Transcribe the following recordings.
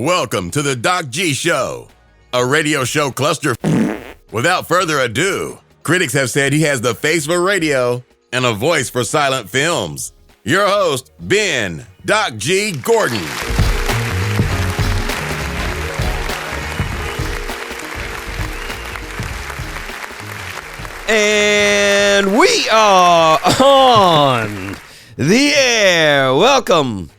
Welcome to the Doc G Show, a radio show cluster. Without further ado, critics have said he has the face for radio and a voice for silent films. Your host, Ben Doc G Gordon. And we are on the air. Welcome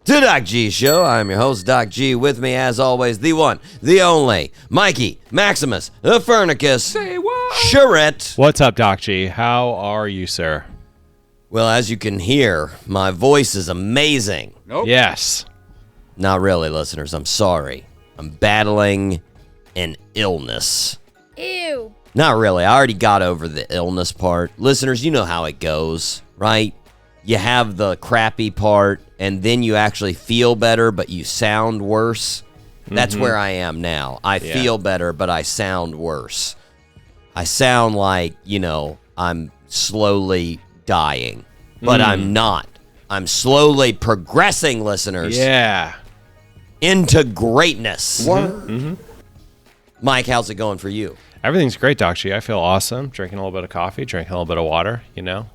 to Doc G Show. I'm your host, Doc G. With me, as always, the one, the only, Mikey Maximus, the Furnicus. Say what? Charette. What's up, Doc G? How are you, sir? Well, as you can hear, my voice is amazing. Nope. Yes. Not really, listeners. I'm sorry. I'm battling an illness. Ew. Not really. I already got over the illness part. Listeners, you know how it goes, right? You have the crappy part, and then you actually feel better, but you sound worse. That's where I am now. I feel better, but I sound worse. I sound like, I'm slowly dying, but I'm not. I'm slowly progressing, listeners. Yeah. Into greatness. Mm-hmm. Mike, how's it going for you? Everything's great, Doc G. I feel awesome. Drinking a little bit of coffee, drinking a little bit of water,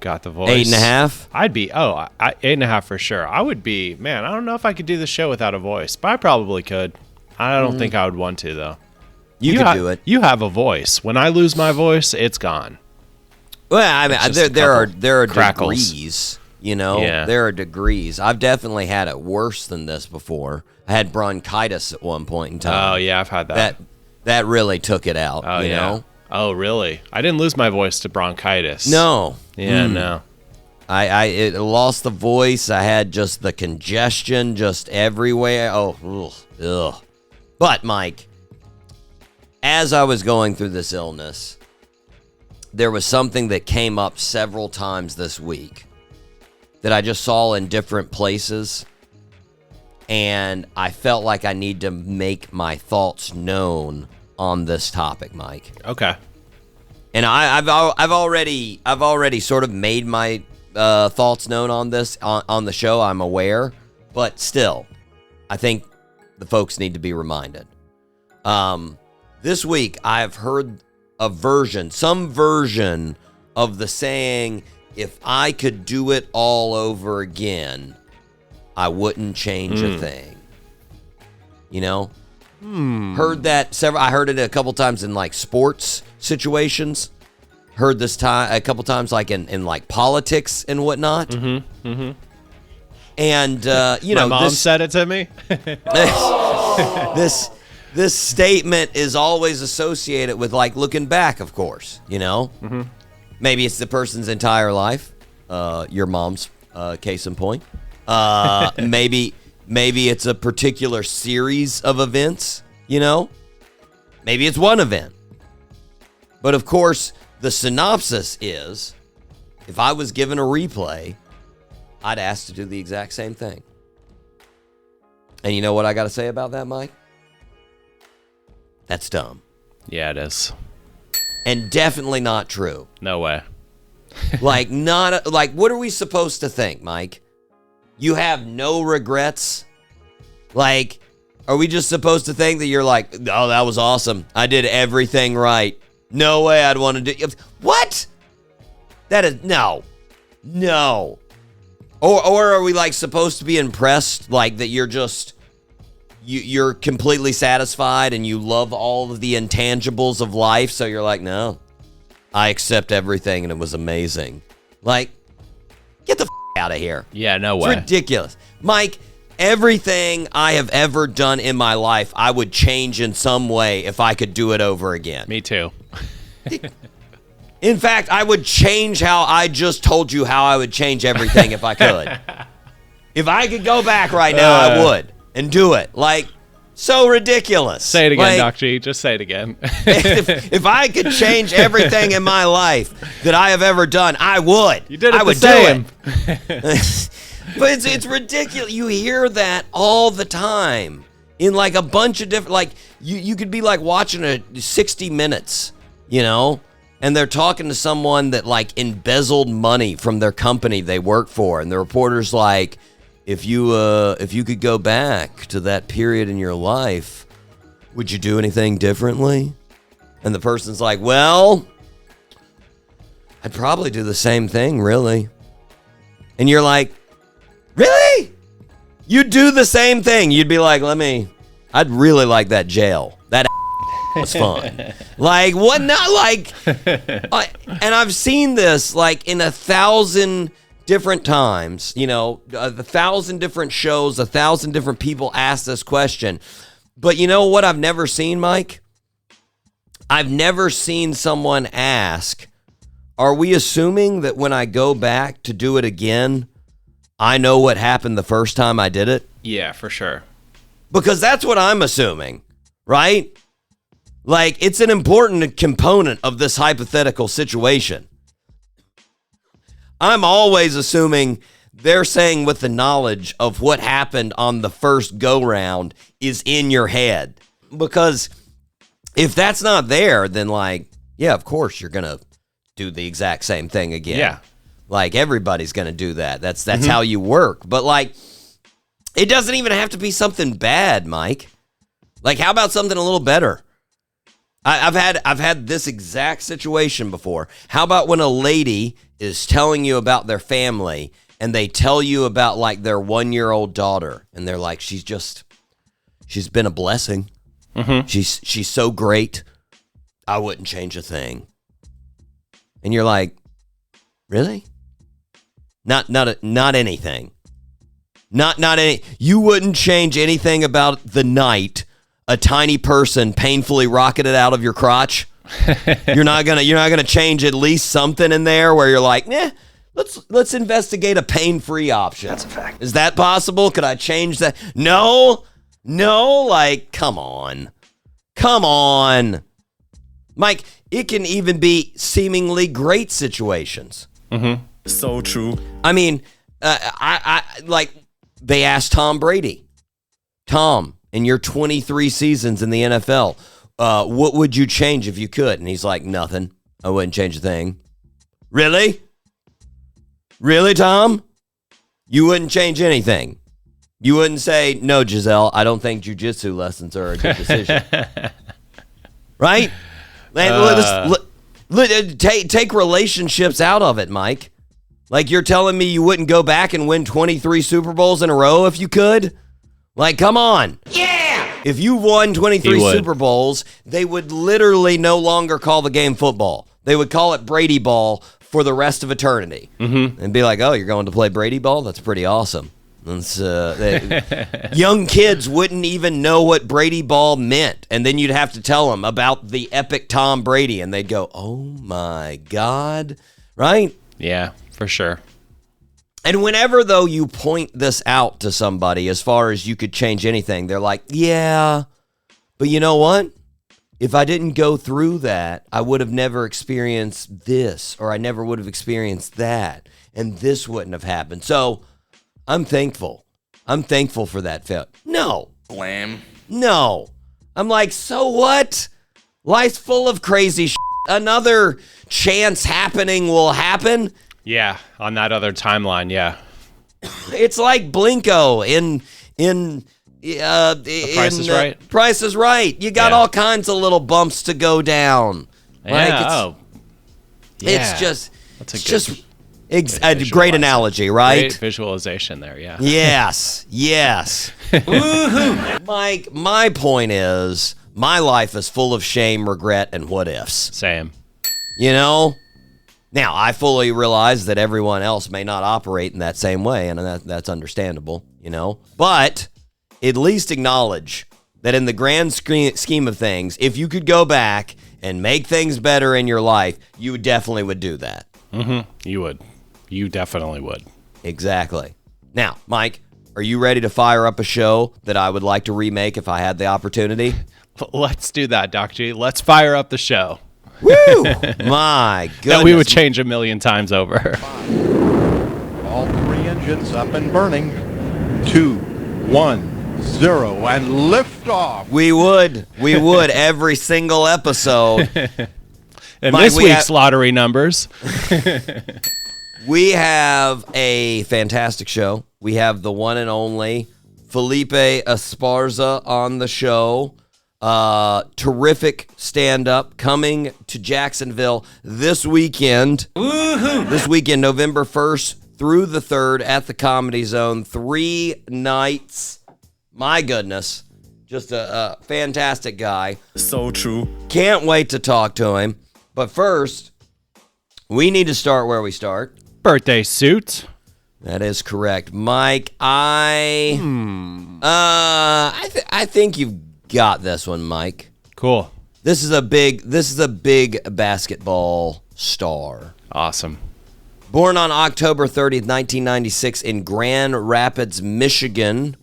got the voice. 8.5? I'd be, 8.5 for sure. I would be, man, I don't know if I could do the show without a voice, but I probably could. I don't think I would want to, though. You could do it. You have a voice. When I lose my voice, it's gone. Well, I mean, there are crackles. degrees, There are degrees. I've definitely had it worse than this before. I had bronchitis at one point in time. Oh, yeah, I've had that. That really took it out, Oh, you know? Oh, really? I didn't lose my voice to bronchitis. No. Yeah, no. I lost the voice. I had just the congestion just everywhere. Oh, ugh. But, Mike, as I was going through this illness, there was something that came up several times this week that I just saw in different places, and I felt like I need to make my thoughts known on this topic, Mike. Okay. And I've already sort of made my thoughts known on this on the show. I'm aware, but still, I think the folks need to be reminded. This week, I've heard some version of the saying, "If I could do it all over again, I wouldn't change a thing." Heard that I heard it a couple times in like sports situations. Heard this time a couple times like in like politics and whatnot. And My mom said it to me. this statement is always associated with like looking back, of course. Maybe it's the person's entire life. Your mom's case in point. Maybe it's a particular series of events, Maybe it's one event. But of course, the synopsis is, if I was given a replay, I'd ask to do the exact same thing. And you know what I got to say about that, Mike? That's dumb. Yeah, it is. And definitely not true. No way. What are we supposed to think, Mike? You have no regrets? Like, are we just supposed to think that you're like, oh, that was awesome. I did everything right. No way I'd want to do... What? That is... No. Or are we, like, supposed to be impressed, like, that you're just... You're completely satisfied and you love all of the intangibles of life, so you're like, no, I accept everything and it was amazing. Like, get the out of here. Yeah, no way. It's ridiculous. Mike, everything I have ever done in my life, I would change in some way if I could do it over again. Me too. In fact, I would change how I just told you how I would change everything if I could. If I could go back right now, I would. And do it. Like, so ridiculous. Say it again, Doc G. Just say it again. if I could change everything in my life that I have ever done, I would. You did it I would the same. do it. But it's ridiculous. You hear that all the time in like a bunch of different, like you could be like watching a 60 Minutes, and they're talking to someone that like embezzled money from their company they work for, and the reporter's like, if you could go back to that period in your life, would you do anything differently? And the person's like, well, I'd probably do the same thing, really. And you're like, really? You'd do the same thing. You'd be like, I'd really like that jail. That was fun. Like, what not like, and I've seen this like in 1,000 different times, 1,000 different shows, 1,000 different people ask this question. But you know what I've never seen, Mike? I've never seen someone ask, are we assuming that when I go back to do it again, I know what happened the first time I did it? Yeah, for sure. Because that's what I'm assuming, right? Like, it's an important component of this hypothetical situation. I'm always assuming they're saying with the knowledge of what happened on the first go-round is in your head. Because if that's not there, then yeah, of course you're going to do the exact same thing again. Yeah. Like, everybody's going to do that. That's how you work. But, it doesn't even have to be something bad, Mike. Like, how about something a little better? I've had this exact situation before. How about when a lady is telling you about their family and they tell you about their 1-year-old daughter and they're like, she's been a blessing. Mm-hmm. She's so great. I wouldn't change a thing. And you're like, really? Not anything. Not any. You wouldn't change anything about the night a tiny person painfully rocketed out of your crotch. You're not gonna change at least something in there where you're like, let's investigate a pain-free option. That's a fact. Is that possible? Could I change that? No. Come on, Mike. It can even be seemingly great situations. Mm-hmm. So true. I mean, they asked Tom Brady, Tom, in your 23 seasons in the NFL, what would you change if you could? And he's like, nothing. I wouldn't change a thing. Really? Really, Tom? You wouldn't change anything? You wouldn't say, no, Giselle, I don't think jiu-jitsu lessons are a good decision. Right? Take relationships out of it, Mike. Like, you're telling me you wouldn't go back and win 23 Super Bowls in a row if you could? Like, come on. Yeah! If you won 23 Super Bowls, they would literally no longer call the game football. They would call it Brady ball for the rest of eternity. Mm-hmm. And be like, oh, you're going to play Brady ball? That's pretty awesome. Young kids wouldn't even know what Brady ball meant. And then you'd have to tell them about the epic Tom Brady. And they'd go, oh, my God. Right? Yeah. For sure. And whenever, though, you point this out to somebody as far as you could change anything, they're like, yeah, but you know what? If I didn't go through that, I would have never experienced this, or I never would have experienced that, and this wouldn't have happened. So I'm thankful. I'm thankful for that failure. No. Blam. No. I'm like, so what? Life's full of crazy shit. Another chance happening will happen. Yeah, on that other timeline, yeah. It's like Blinko in Price is Right. Price is Right. You got all kinds of little bumps to go down. Yeah. It's just That's a great analogy, right? Great visualization there, yeah. Yes. Woohoo! Mike, my point is, my life is full of shame, regret, and what ifs. Same. Now, I fully realize that everyone else may not operate in that same way, and that's understandable, But at least acknowledge that in the grand scheme of things, if you could go back and make things better in your life, you definitely would do that. Mm-hmm. You would. You definitely would. Exactly. Now, Mike, are you ready to fire up a show that I would like to remake if I had the opportunity? Let's do that, Doc G. Let's fire up the show. Woo! My goodness. That we would change a million times over. All 3 engines up and burning. 2, 1, 0, and lift off. We would every single episode. And Mike, this week's lottery numbers. We have a fantastic show we have the one and only Felipe Esparza on the show. Terrific stand-up coming to Jacksonville this weekend. Woohoo! This weekend, November 1st through the 3rd at the Comedy Zone. 3 nights. My goodness. Just a fantastic guy. So true. Can't wait to talk to him. But first, we need to start where we start. Birthday suit. That is correct. Mike, I think you've got this one, Mike. Cool. This is a big basketball star. Awesome. Born on October 30th, 1996 in Grand Rapids, Michigan.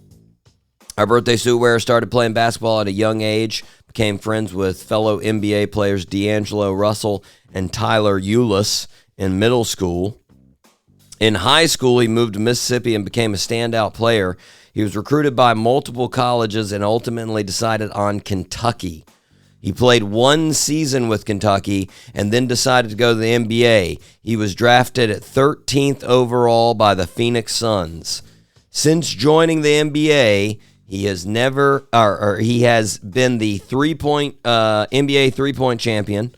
Our birthday suit wearer started playing basketball at a young age, became friends with fellow NBA players D'Angelo Russell and Tyler Ulis in middle school. In high school, he moved to Mississippi and became a standout player. He was recruited by multiple colleges and ultimately decided on Kentucky. He played 1 season with Kentucky and then decided to go to the NBA. He was drafted at 13th overall by the Phoenix Suns. Since joining the NBA, he has been the NBA three-point champion,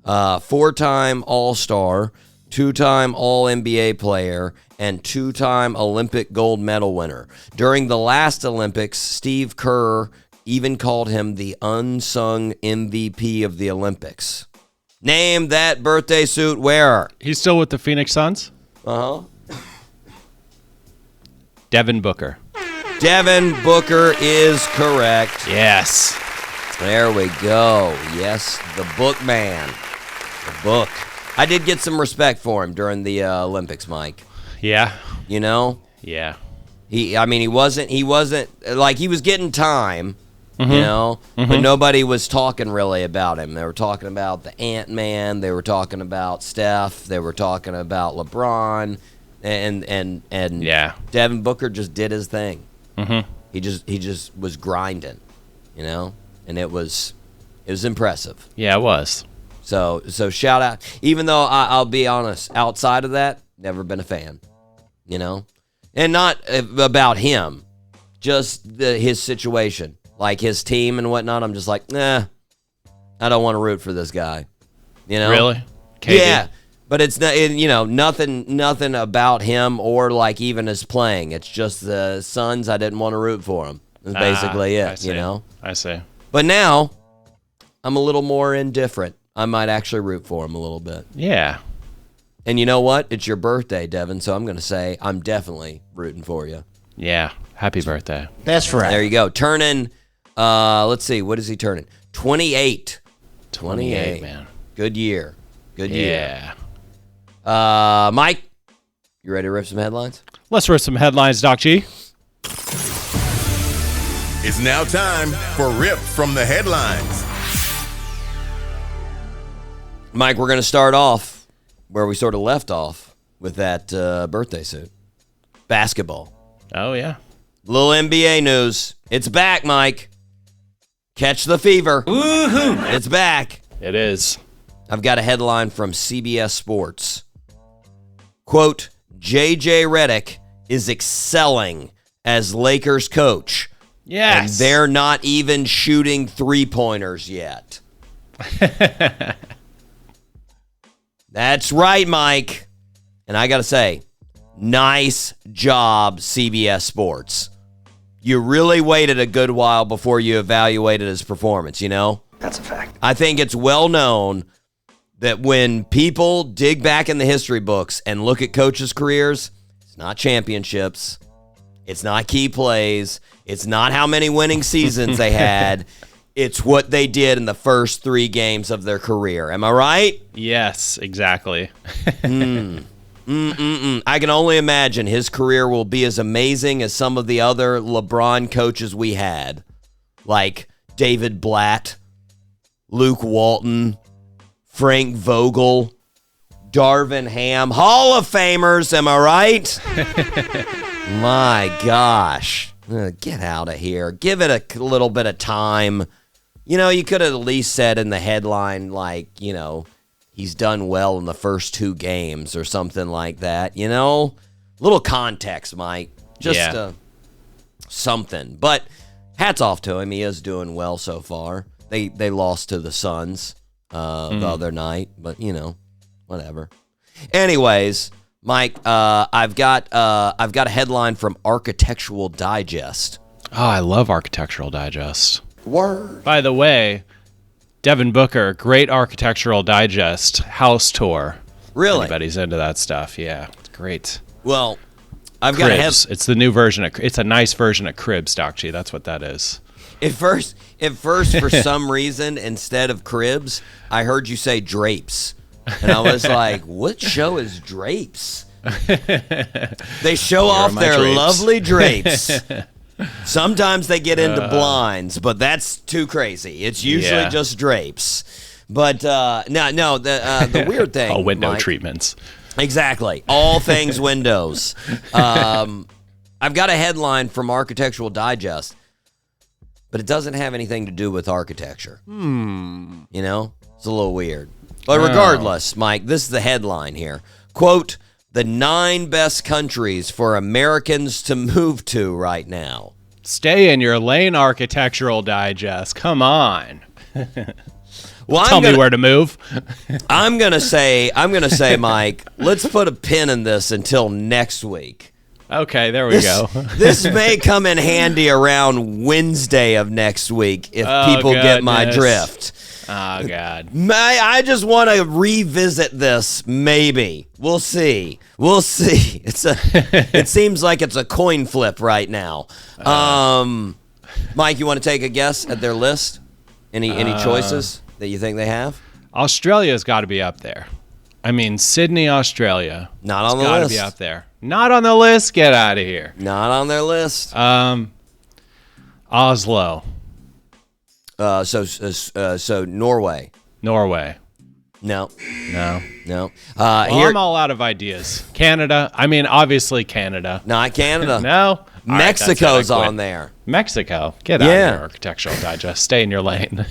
4-time All-Star, 2-time All-NBA player, and 2-time Olympic gold medal winner. During the last Olympics, Steve Kerr even called him the unsung MVP of the Olympics. Name that birthday suit wearer. He's still with the Phoenix Suns? Uh-huh. Devin Booker. Devin Booker is correct. Yes. There we go. Yes, the book man. The book. I did get some respect for him during the Olympics, Mike. Yeah. You know? Yeah. He wasn't like, he was getting time, you know, but nobody was talking really about him. They were talking about the Ant-Man, they were talking about Steph, they were talking about LeBron, and Yeah. Devin Booker just did his thing. Mm-hmm. He just was grinding, you know, and it was impressive. Yeah, it was. So shout out. Even though I'll be honest, outside of that, never been a fan, you know, and not about him, just his situation, like his team and whatnot. I'm just like, nah, I don't want to root for this guy, you know. Really? KD? Yeah, but it's not, nothing about him or like even his playing. It's just the Suns. I didn't want to root for him. That's basically it, you know. I see. But now I'm a little more indifferent. I might actually root for him a little bit. Yeah. And you know what? It's your birthday, Devin, so I'm going to say I'm definitely rooting for you. Yeah. Happy birthday. That's right. There you go. Turning, let's see, what is he turning? 28. 28, man. Good year. Good year. Yeah. Mike, you ready to rip some headlines? Let's rip some headlines, Doc G. It's now time for Rip from the Headlines. Mike, we're going to start off where we sort of left off with that birthday suit. Basketball. Oh, yeah. Little NBA news. It's back, Mike. Catch the fever. Woohoo! It's back. It is. I've got a headline from CBS Sports. Quote, JJ Redick is excelling as Lakers coach. Yes. And they're not even shooting three-pointers yet. That's right, Mike. And I got to say, nice job, CBS Sports. You really waited a good while before you evaluated his performance, you know? That's a fact. I think it's well known that when people dig back in the history books and look at coaches' careers, it's not championships, it's not key plays, it's not how many winning seasons they had. It's what they did in the first 3 games of their career. Am I right? Yes, exactly. I can only imagine his career will be as amazing as some of the other LeBron coaches we had, like David Blatt, Luke Walton, Frank Vogel, Darvin Ham, Hall of Famers. Am I right? My gosh. Get out of here. Give it a little bit of time. You know, you could have at least said in the headline, like, you know, he's done well in the first 2 games or something like that, you know? Little context, Mike. Just something. But hats off to him. He is doing well so far. They lost to the Suns the other night, but whatever. Anyways, Mike, I've got a headline from Architectural Digest. Oh, I love Architectural Digest. Word. By the way, Devin Booker, great Architectural Digest house tour. Really? Anybody's into that stuff. Yeah, it's great. Well, I've got Cribs. It's the new version of. It's a nice version of Cribs, Doc G. That's what that is. At first, for some reason, instead of Cribs, I heard you say Drapes. And I was like, what show is Drapes? They show off their drapes. lovely drapes. Sometimes they get into blinds, but that's too crazy. It's usually just drapes. But the weird thing. All window Mike, treatments. Exactly. All things windows. I've got a headline from Architectural Digest, but it doesn't have anything to do with architecture. It's a little weird. But regardless, Mike, this is the headline here. Quote, the 9 best countries for Americans to move to right now. Stay in your lane, Architectural Digest. Come on. Well, Tell me where to move. I'm gonna say, Mike, let's put a pin in this until next week. Okay, there we go. This may come in handy around Wednesday of next week if people get my drift. Oh, God. I just want to revisit this, maybe. We'll see. It seems like it's a coin flip right now. Mike, you want to take a guess at their list? Any choices that you think they have? Australia's got to be up there. I mean, Sydney, Australia. Not on the list. Got to be up there. Not on the list. Get out of here. Not on their list. Oslo. So Norway. Norway. No. Well, Here, I'm all out of ideas. Canada. I mean, obviously Canada. not Canada. No. Mexico's All right, on there. Mexico. Get out of here, Architectural Digest. Stay in your lane.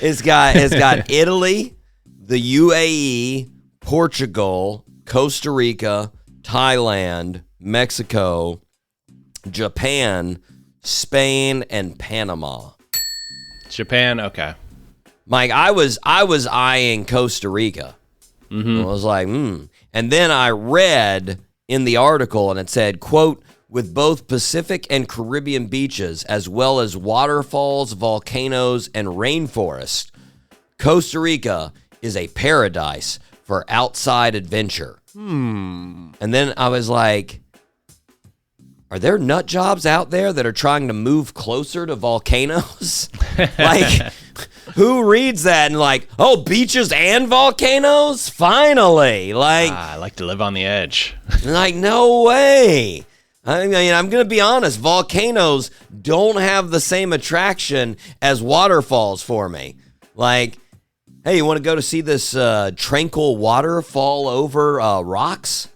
It's got Italy, the UAE, Portugal, Costa Rica, Thailand, Mexico, Japan, Spain, and Panama. Japan. Okay. Mike, I was eyeing Costa Rica. I was like, And then I read in the article, and it said, quote, with both Pacific and Caribbean beaches, as well as waterfalls, volcanoes, and rainforest, Costa Rica is a paradise for outside adventure. And then I was like, are there nut jobs out there that are trying to move closer to volcanoes? Like, who reads that and like, oh, beaches and volcanoes? Finally. Like, I like to live on the edge. like, no way. I mean, I'm going to be honest. Volcanoes don't have the same attraction as waterfalls for me. Like, hey, you want to go to see this tranquil waterfall over rocks?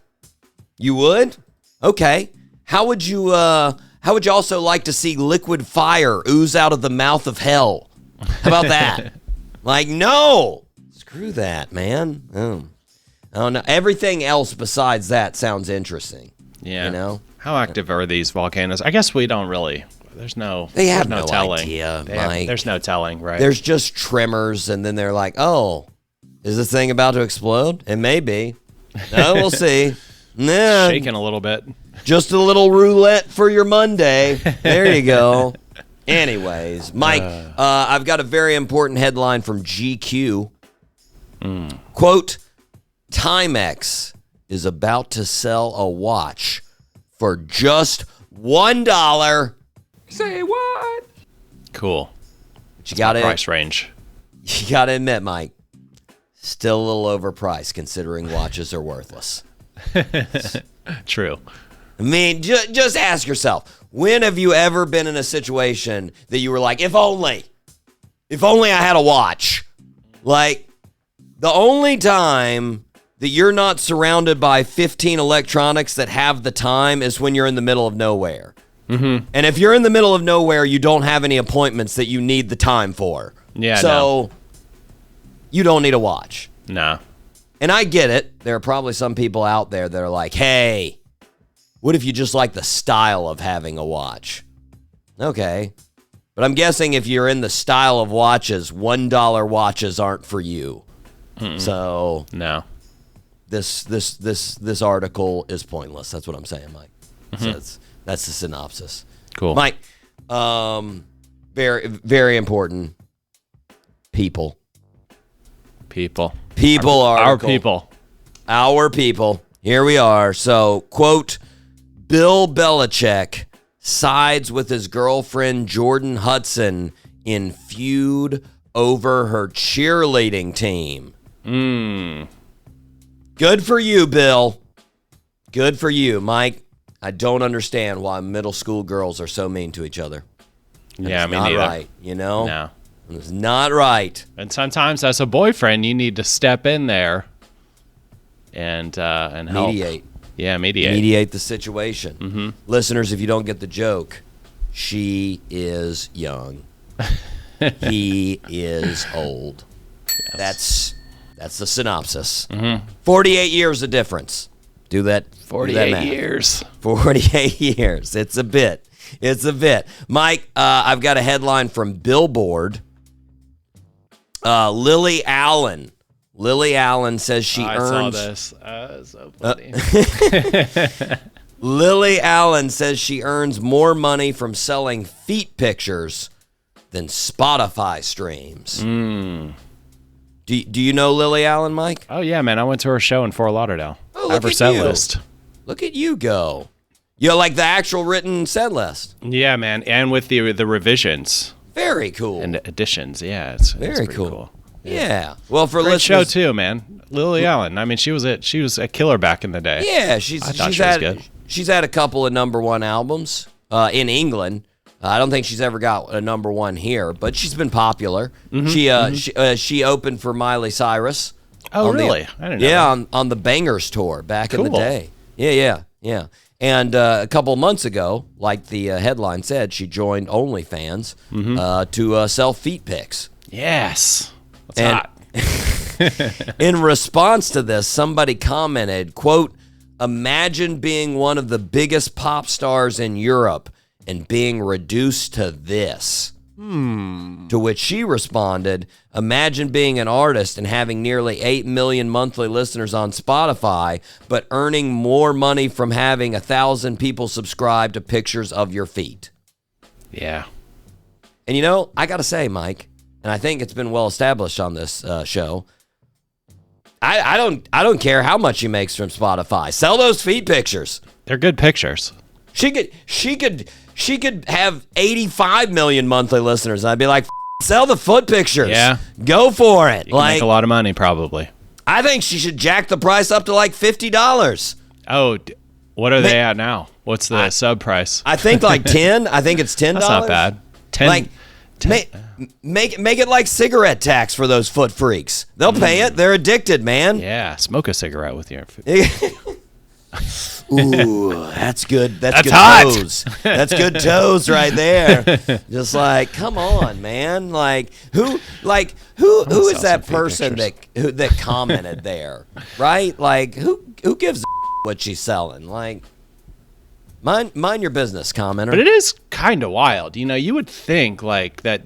You would? Okay. How would you also like to see liquid fire ooze out of the mouth of hell? How about that? Like, no. Screw that, man. Oh no. Everything else besides that sounds interesting. Yeah. You know? How active are these volcanoes? I guess we don't really. There's no. They have no no telling. idea, Mike. There's no telling, right? There's just tremors, and then they're like, oh, is this thing about to explode? It may be. No, we'll see. Nah, shaking a little bit. just a little roulette for your Monday. There you go. Anyways, Mike, I've got a very important headline from GQ. Quote, Timex is about to sell a watch for just $1. Say what? Cool. You got Price range. You got to admit, Mike, still a little overpriced considering watches are worthless. True. I mean, just ask yourself, when have you ever been in a situation that you were like, if only I had a watch? Like, the only time that you're not surrounded by 15 electronics that have the time is when you're in the middle of nowhere. And if you're in the middle of nowhere, you don't have any appointments that you need the time for. Yeah, So, you don't need a watch. No. And I get it. There are probably some people out there that are like, hey, What if you just like the style of having a watch? Okay. But I'm guessing if you're in the style of watches, $1 watches aren't for you. So No. this article is pointless. That's what I'm saying, Mike. So that's the synopsis. Cool. Mike, very, very important. People article. Our people. Our people. Here we are. So, quote, Bill Belichick sides with his girlfriend Jordan Hudson in feud over her cheerleading team. Good for you, Bill. Good for you, Mike. I don't understand why middle school girls are so mean to each other. Yeah, It's me not neither. right, you know? No. It's not right. And sometimes as a boyfriend, you need to step in there and help. Mediate. Yeah, mediate. Mediate the situation. Listeners, if you don't get the joke, she is young. He is old. Yes. That's the synopsis. 48 years of difference. Do that. 48 years. 48 years. It's a bit. Mike, I've got a headline from Billboard. Lily Allen. Lily Allen says she I earns. saw this. So funny. Lily Allen says she earns more money from selling feet pictures than Spotify streams. Do you know Lily Allen, Mike? Oh, yeah, man. I went to her show in Fort Lauderdale. Oh, I have her look at set you. list. Look at you go. You know, like the actual written set list. Yeah, man. And with the revisions Very cool. and additions. Yeah, it's Very pretty cool. Yeah. Well, for Great show, listeners, too, man. Lily Allen. I mean, she was a killer back in the day. yeah, I thought she's she was had good. she's had a couple of #1 albums in England. I don't think she's ever got a #1 here, but she's been popular. She opened for Miley Cyrus. Oh, on the- really? I didn't know. Yeah, on the Bangers tour back in the Cool. day. Yeah. And a couple of months ago, like the headline said, she joined OnlyFans to sell feet pics. Yes. That's And- hot. In response to this, somebody commented, quote, imagine being one of the biggest pop stars in Europe and being reduced to this. To which she responded, imagine being an artist and having nearly 8 million monthly listeners on Spotify, but earning more money from having 1,000 people subscribe to pictures of your feet. Yeah. And you know, I got to say, Mike, and I think it's been well established on this show, I don't care how much she makes from Spotify. Sell those feet pictures. They're good pictures. She could have 85 million monthly listeners. And I'd be like, sell the foot pictures. Yeah. Go for it. You can make a lot of money, probably. I think she should jack the price up to like $50. Oh, what are they at now? What's the sub price? I think like 10. I think it's $10. That's not bad. 10. Like, make it like cigarette tax for those foot freaks. They'll pay it. They're addicted, man. Yeah, smoke a cigarette with your food. Ooh, that's good. That's good hot. toes. That's good toes right there. Just like, come on, man. Who is that person that commented there? Right? Like, who gives a what she's selling? Like, mind your business, commenter. But it is kind of wild. You know, you would think like that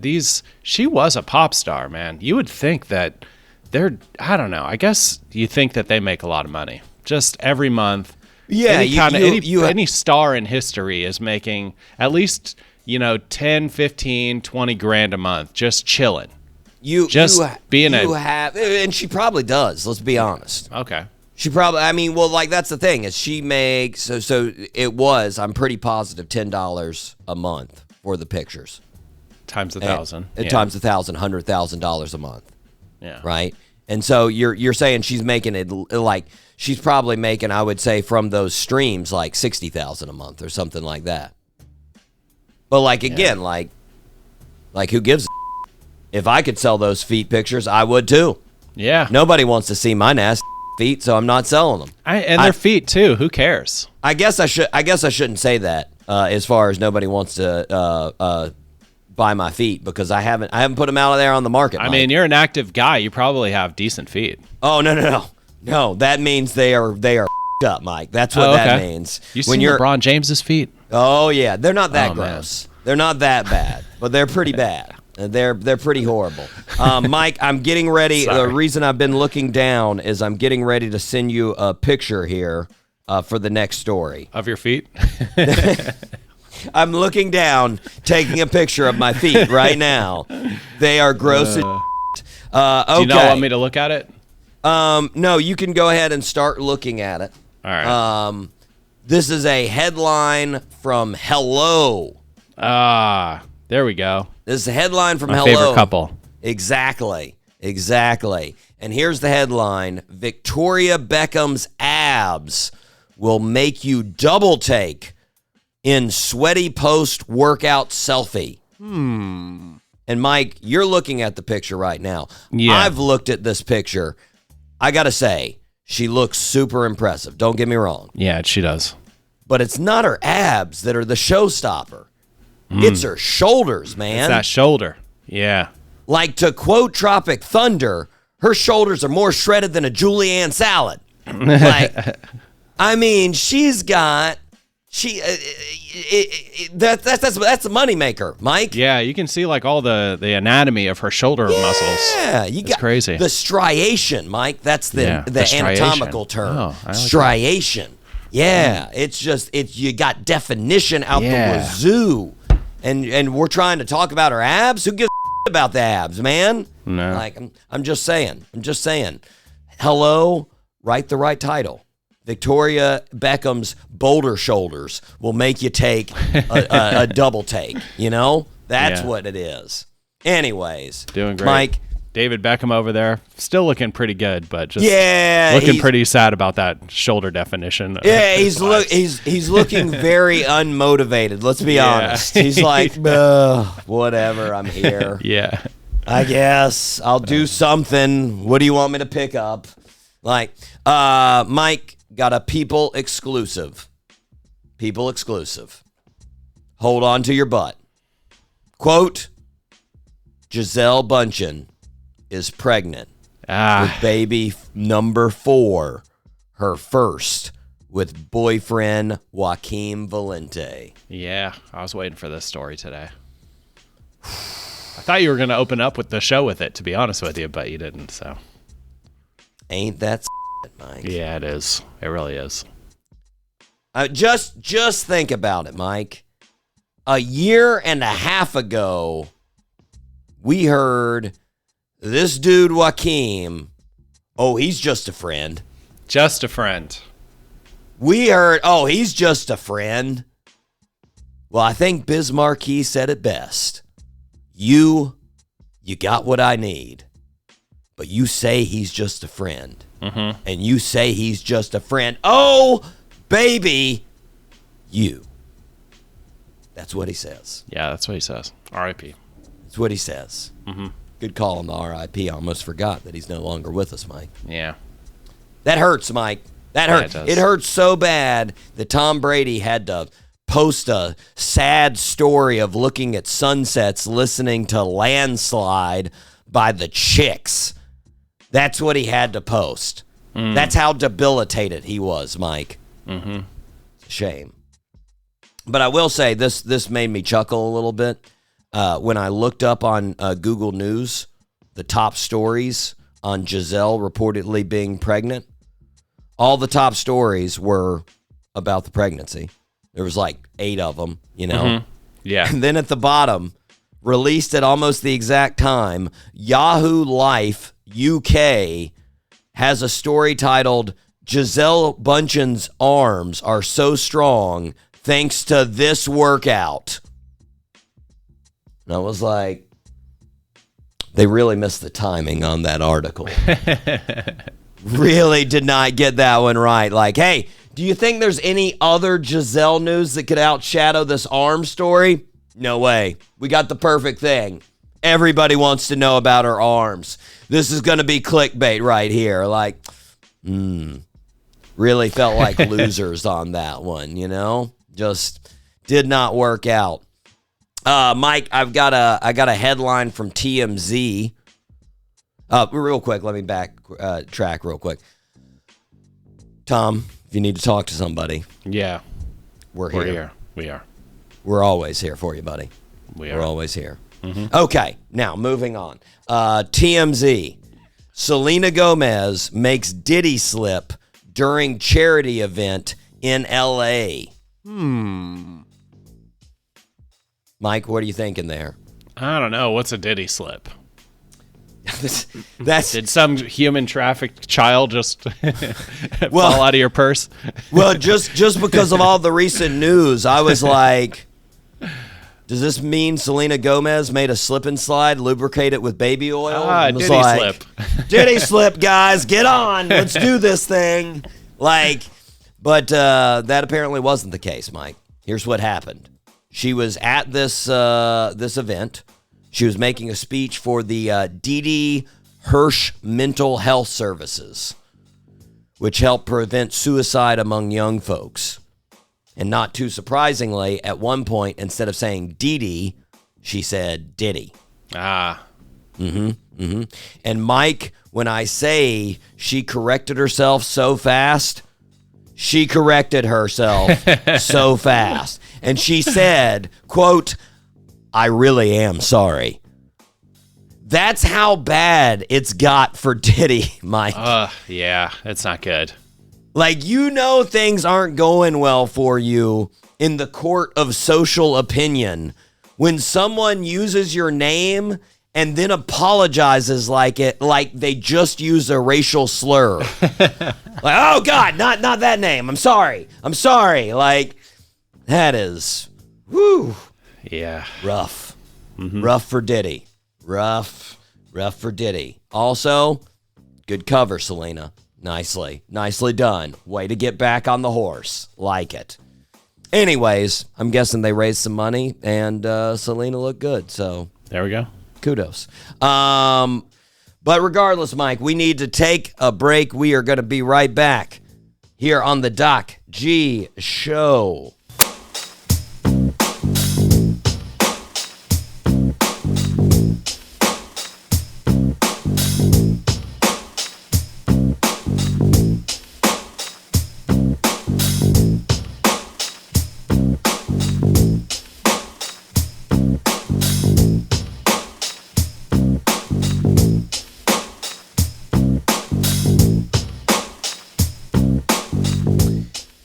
she was a pop star, man. You would think that I don't know. I guess you think that they make a lot of money just every month. Yeah, any star in history is making at least, 10, 15, 20 grand a month just chilling. And she probably does, let's be honest. Okay. She probably, that's the thing, is she makes, so it was, I'm pretty positive, $10 a month for the pictures. Times 1,000. Times 1,000, $100,000 a month. Yeah. Right? And so you're saying she's making it like, she's probably making, I would say, from those streams, like $60,000 a month or something like that. But like, again, like who gives a if I could sell those feet pictures, I would too. Yeah. Nobody wants to see my nasty feet, so I'm not selling them. And their feet too. Who cares? I guess I shouldn't say that as far as nobody wants to buy my feet, because I haven't put them out there on the market. I mean, you're an active guy. You probably have decent feet. Oh, no. That means they are up, Mike. That's what that means. You seen LeBron James's feet? Oh yeah, they're not that gross. Man. They're not that bad, but they're pretty bad. They're pretty horrible. Mike, I'm getting ready. Sorry. The reason I've been looking down is I'm getting ready to send you a picture here for the next story. Of your feet? I'm looking down, taking a picture of my feet right now. They are gross as okay. Do you not want me to look at it? No, you can go ahead and start looking at it. All right. This is a headline from Hello. There we go. This is a headline from My Hello. favorite couple. Exactly. And here's the headline: Victoria Beckham's abs will make you double take in sweaty post-workout selfie. And Mike, you're looking at the picture right now. Yeah. I've looked at this picture. I got to say, she looks super impressive. Don't get me wrong. Yeah, she does. But it's not her abs that are the showstopper. It's her shoulders, man. It's that shoulder. Yeah. Like, to quote Tropic Thunder, her shoulders are more shredded than a julienne salad. Like, I mean, she's got... that's a moneymaker, Mike. Yeah, you can see like all the anatomy of her shoulder muscles. Yeah, you got crazy. The striation, Mike. That's the striation. anatomical term. Oh, I like striation. Yeah, it's you got definition out the wazoo, and we're trying to talk about her abs. Who gives a about the abs, man? No. Like I'm just saying. Hello, write the right title. Victoria Beckham's boulder shoulders will make you take a double take. You know, that's what it is. Anyways, doing great, Mike. David Beckham over there, still looking pretty good, but just looking pretty sad about that shoulder definition. Yeah, he's looking very unmotivated. Let's be honest. He's like, whatever. I'm here. Yeah, I guess I'll do something. What do you want me to pick up? Like, Mike got a People exclusive. People exclusive. Hold on to your butt. Quote: Gisele Bündchen is pregnant with baby number 4, her first, with boyfriend Joaquin Valente. Yeah, I was waiting for this story today. I thought you were going to open up with the show with it, to be honest with you, but you didn't, so. Ain't that Mike? Yeah, it is. It really is. Just think about it, Mike. A year and a half ago, we heard this dude, Joaquin, he's just a friend. Just a friend. We heard, he's just a friend. Well, I think Biz Marquis said it best. You got what I need, but you say he's just a friend. Mm-hmm. And you say he's just a friend. Oh, baby, you. That's what he says. Yeah, that's what he says. R.I.P. That's what he says. Mm-hmm. Good call on the R.I.P. I almost forgot that he's no longer with us, Mike. Yeah. That hurts, Mike. That hurts. Yeah, it hurts so bad that Tom Brady had to post a sad story of looking at sunsets, listening to Landslide by the Chicks. That's what he had to post. That's how debilitated he was, Mike. Mm-hmm. Shame. But I will say, this made me chuckle a little bit. When I looked up on Google News, the top stories on Gisele reportedly being pregnant, all the top stories were about the pregnancy. There was like 8 of them, you know? Mm-hmm. Yeah. And then at the bottom, released at almost the exact time, Yahoo Life UK has a story titled, Gisele Bündchen's arms are so strong thanks to this workout. And I was like, they really missed the timing on that article. Really did not get that one right. Like, hey, do you think there's any other Gisele news that could outshadow this arm story? No way. We got the perfect thing. Everybody wants to know about her arms. This is going to be clickbait right here. Like, really felt like losers on that one, you know? Just did not work out. Mike, I got a headline from TMZ. Real quick, let me backtrack real quick. Tom, If you need to talk to somebody, Yeah. we're here. We're here. We are. We're always here for you, buddy. We're We're always here. Okay, now moving on. TMZ. Selena Gomez makes Diddy slip during charity event in L.A. Mike, what are you thinking there? I don't know. What's a Diddy slip? That's Did some human trafficked child just Well- fall out of your purse? well, just because of all the recent news, I was like, does this mean Selena Gomez made a slip and slide, lubricate it with baby oil? And was Diddy slip. Diddy slip, guys, get on. Let's do this thing. But that apparently wasn't the case, Mike. Here's what happened. She was at this event. She was making a speech for the Diddy Hirsch Mental Health Services, which help prevent suicide among young folks. And not too surprisingly, at one point, instead of saying Diddy, she said Diddy. And Mike, when I say she corrected herself so fast, she corrected herself so fast. And she said, quote, I really am sorry. That's how bad it's got for Diddy, Mike. Yeah, it's not good. Like, you know things aren't going well for you in the court of social opinion when someone uses your name and then apologizes like they just used a racial slur. Oh, God, not that name. I'm sorry. Like, that is, whew. Yeah. Rough. Rough for Diddy. Rough for Diddy. Also, good cover, Selena. Nicely done. Way to get back on the horse. Like it. Anyways, I'm guessing they raised some money and Selena looked good. So There we go. kudos. But regardless, Mike, we need to take a break. We are going to be right back here on the Doc G Show.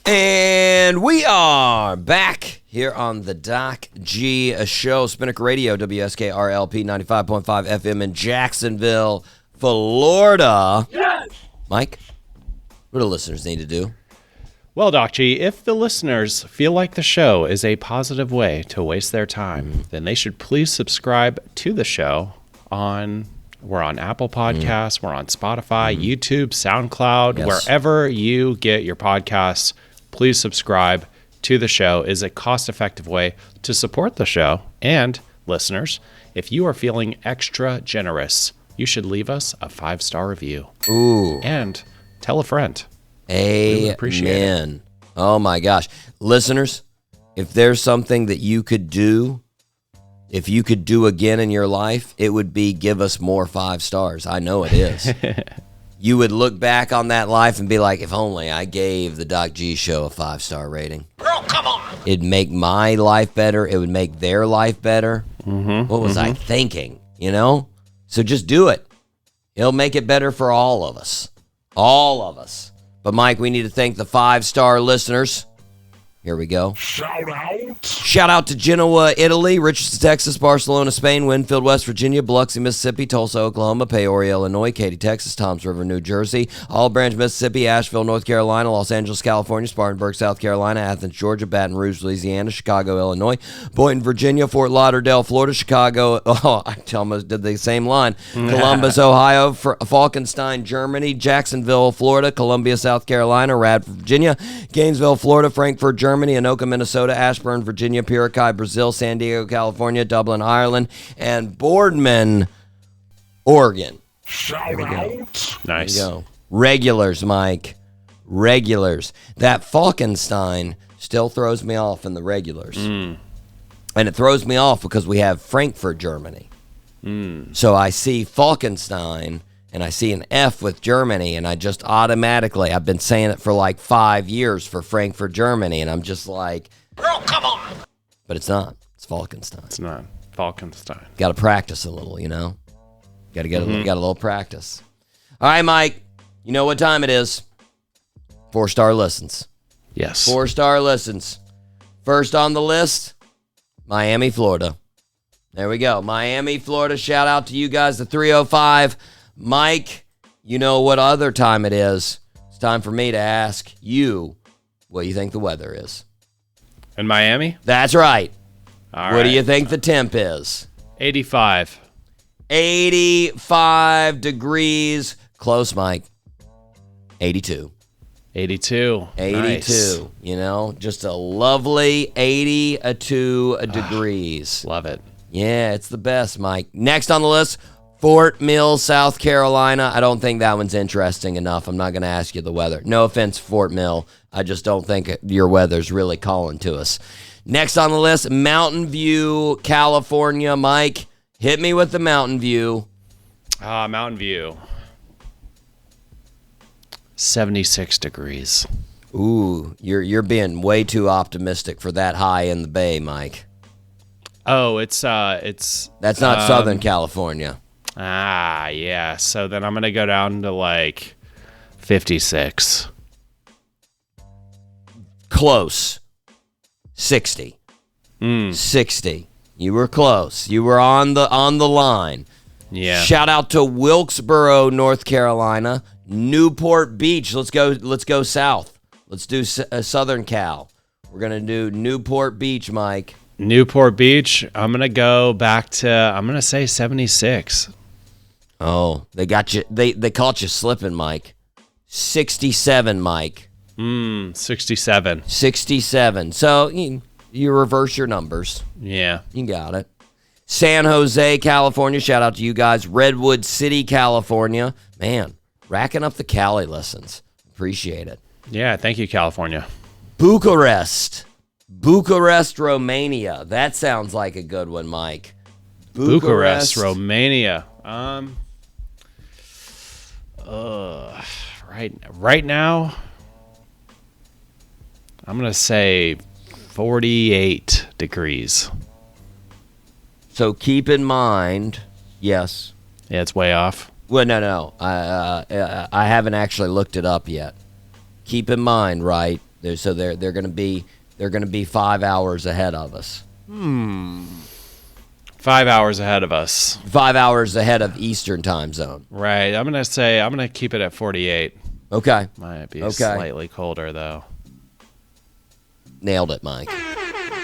And we are back here on the Doc G Show. Spinnaker Radio, WSKRLP 95.5 FM in Jacksonville, Florida. Yes! Mike, what do listeners need to do? Well, Doc G, if the listeners feel like the show is a positive way to waste their time, then they should please subscribe to the show we're on Apple Podcasts, we're on Spotify, YouTube, SoundCloud, Yes. wherever you get your podcasts. Please subscribe to the show. Is a cost-effective way to support the show. And listeners, if you are feeling extra generous, you should leave us a 5-star review. Ooh. And tell a friend. Really appreciate it. Amen. Oh my gosh. Listeners, if there's something that you could do, if you could do again in your life, it would be give us more 5 stars. I know it is. You would look back on that life and be like, if only I gave the Doc G Show a 5-star rating. Girl, come on. It'd make my life better. It would make their life better. What was I thinking? You know? So just do it. It'll make it better for all of us. All of us. But Mike, we need to thank the 5-star listeners. Here we go. Shout out to Genoa, Italy, Richardson, Texas, Barcelona, Spain, Winfield, West Virginia, Biloxi, Mississippi, Tulsa, Oklahoma, Peoria, Illinois, Katy, Texas, Toms River, New Jersey, Olive Branch, Mississippi, Asheville, North Carolina, Los Angeles, California, Spartanburg, South Carolina, Athens, Georgia, Baton Rouge, Louisiana, Chicago, Illinois, Boynton, Virginia, Fort Lauderdale, Florida, Chicago, I almost did the same line, Columbus, Ohio, Falkenstein, Germany, Jacksonville, Florida, Columbia, South Carolina, Radford, Virginia, Gainesville, Florida, Frankfurt, Germany, Anoka, Minnesota, Ashburn, Virginia, Piracai, Brazil, San Diego, California, Dublin, Ireland, and Boardman, Oregon. There we go. Nice. There you go. Regulars, Mike. Regulars. That Falkenstein still throws me off in the regulars. And it throws me off because we have Frankfurt, Germany. So I see Falkenstein, and I see an F with Germany, and I just automatically, I've been saying it for like 5 years for Frankfurt, Germany, and I'm just like, girl, come on. But it's not. It's Falkenstein. It's not Falkenstein. Got to practice a little, you know? Got to get a little practice. All right, Mike, you know what time it is. 4-star listens. Yes. 4-star listens. First on the list, Miami, Florida. There we go. Miami, Florida. Shout out to you guys, the 305. Mike, you know what other time it is. It's time for me to ask you what you think the weather is. In Miami? That's right. All what right. do you think the temp is? 85. 85 degrees. Close, Mike. 82. 82. 82. Nice. You know, just a lovely 82 degrees. Love it. Yeah, it's the best, Mike. Next on the list, Fort Mill, South Carolina. I don't think that one's interesting enough. I'm not going to ask you the weather. No offense, Fort Mill. I just don't think your weather's really calling to us. Next on the list, Mountain View, California. Mike, hit me with the Mountain View. Mountain View. 76 degrees. Ooh, you're being way too optimistic for that high in the Bay, Mike. Oh, it's That's not Southern California. Yeah. So then I'm gonna go down to like 56. Close. 60. 60. You were close. You were on the line. Yeah. Shout out to Wilkesboro, North Carolina. Newport Beach. Let's go south. Let's do Southern Cal. We're gonna do Newport Beach, Mike. Newport Beach. I'm gonna go back to. I'm gonna say 76. Oh, they got you. They caught you slipping, Mike. 67, Mike. 67. 67. So you reverse your numbers. Yeah. You got it. San Jose, California. Shout out to you guys. Redwood City, California. Man, racking up the Cali listens. Appreciate it. Yeah. Thank you, California. Bucharest, Romania. That sounds like a good one, Mike. Bucharest, Romania. Right now, I'm gonna say 48 degrees. So keep in mind, yes. Yeah, it's way off. Well, no. I haven't actually looked it up yet. Keep in mind, right? They're gonna be 5 hours ahead of us. 5 hours ahead of us. 5 hours ahead of Eastern time zone. Right. I'm gonna keep it at 48. Okay. Might be Okay. slightly colder though. Nailed it, Mike.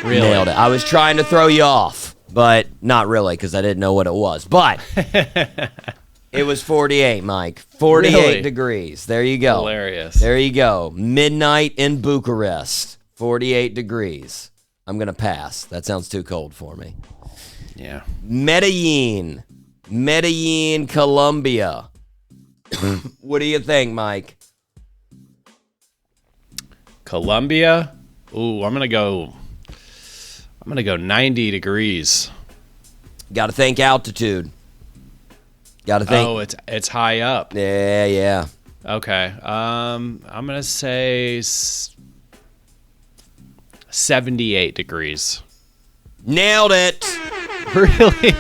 Really? Nailed it. I was trying to throw you off, but not really because I didn't know what it was. But it was 48, Mike. 48 Really? degrees. There you go. Hilarious. There you go. Midnight in Bucharest. 48 degrees. I'm going to pass. That sounds too cold for me. Yeah. Medellin, Colombia. What do you think, Mike? Colombia. Ooh, I'm gonna go 90 degrees. Got to think altitude. Got to think. Oh, it's high up. Yeah. Okay. I'm gonna say 78 degrees. Nailed it. Really?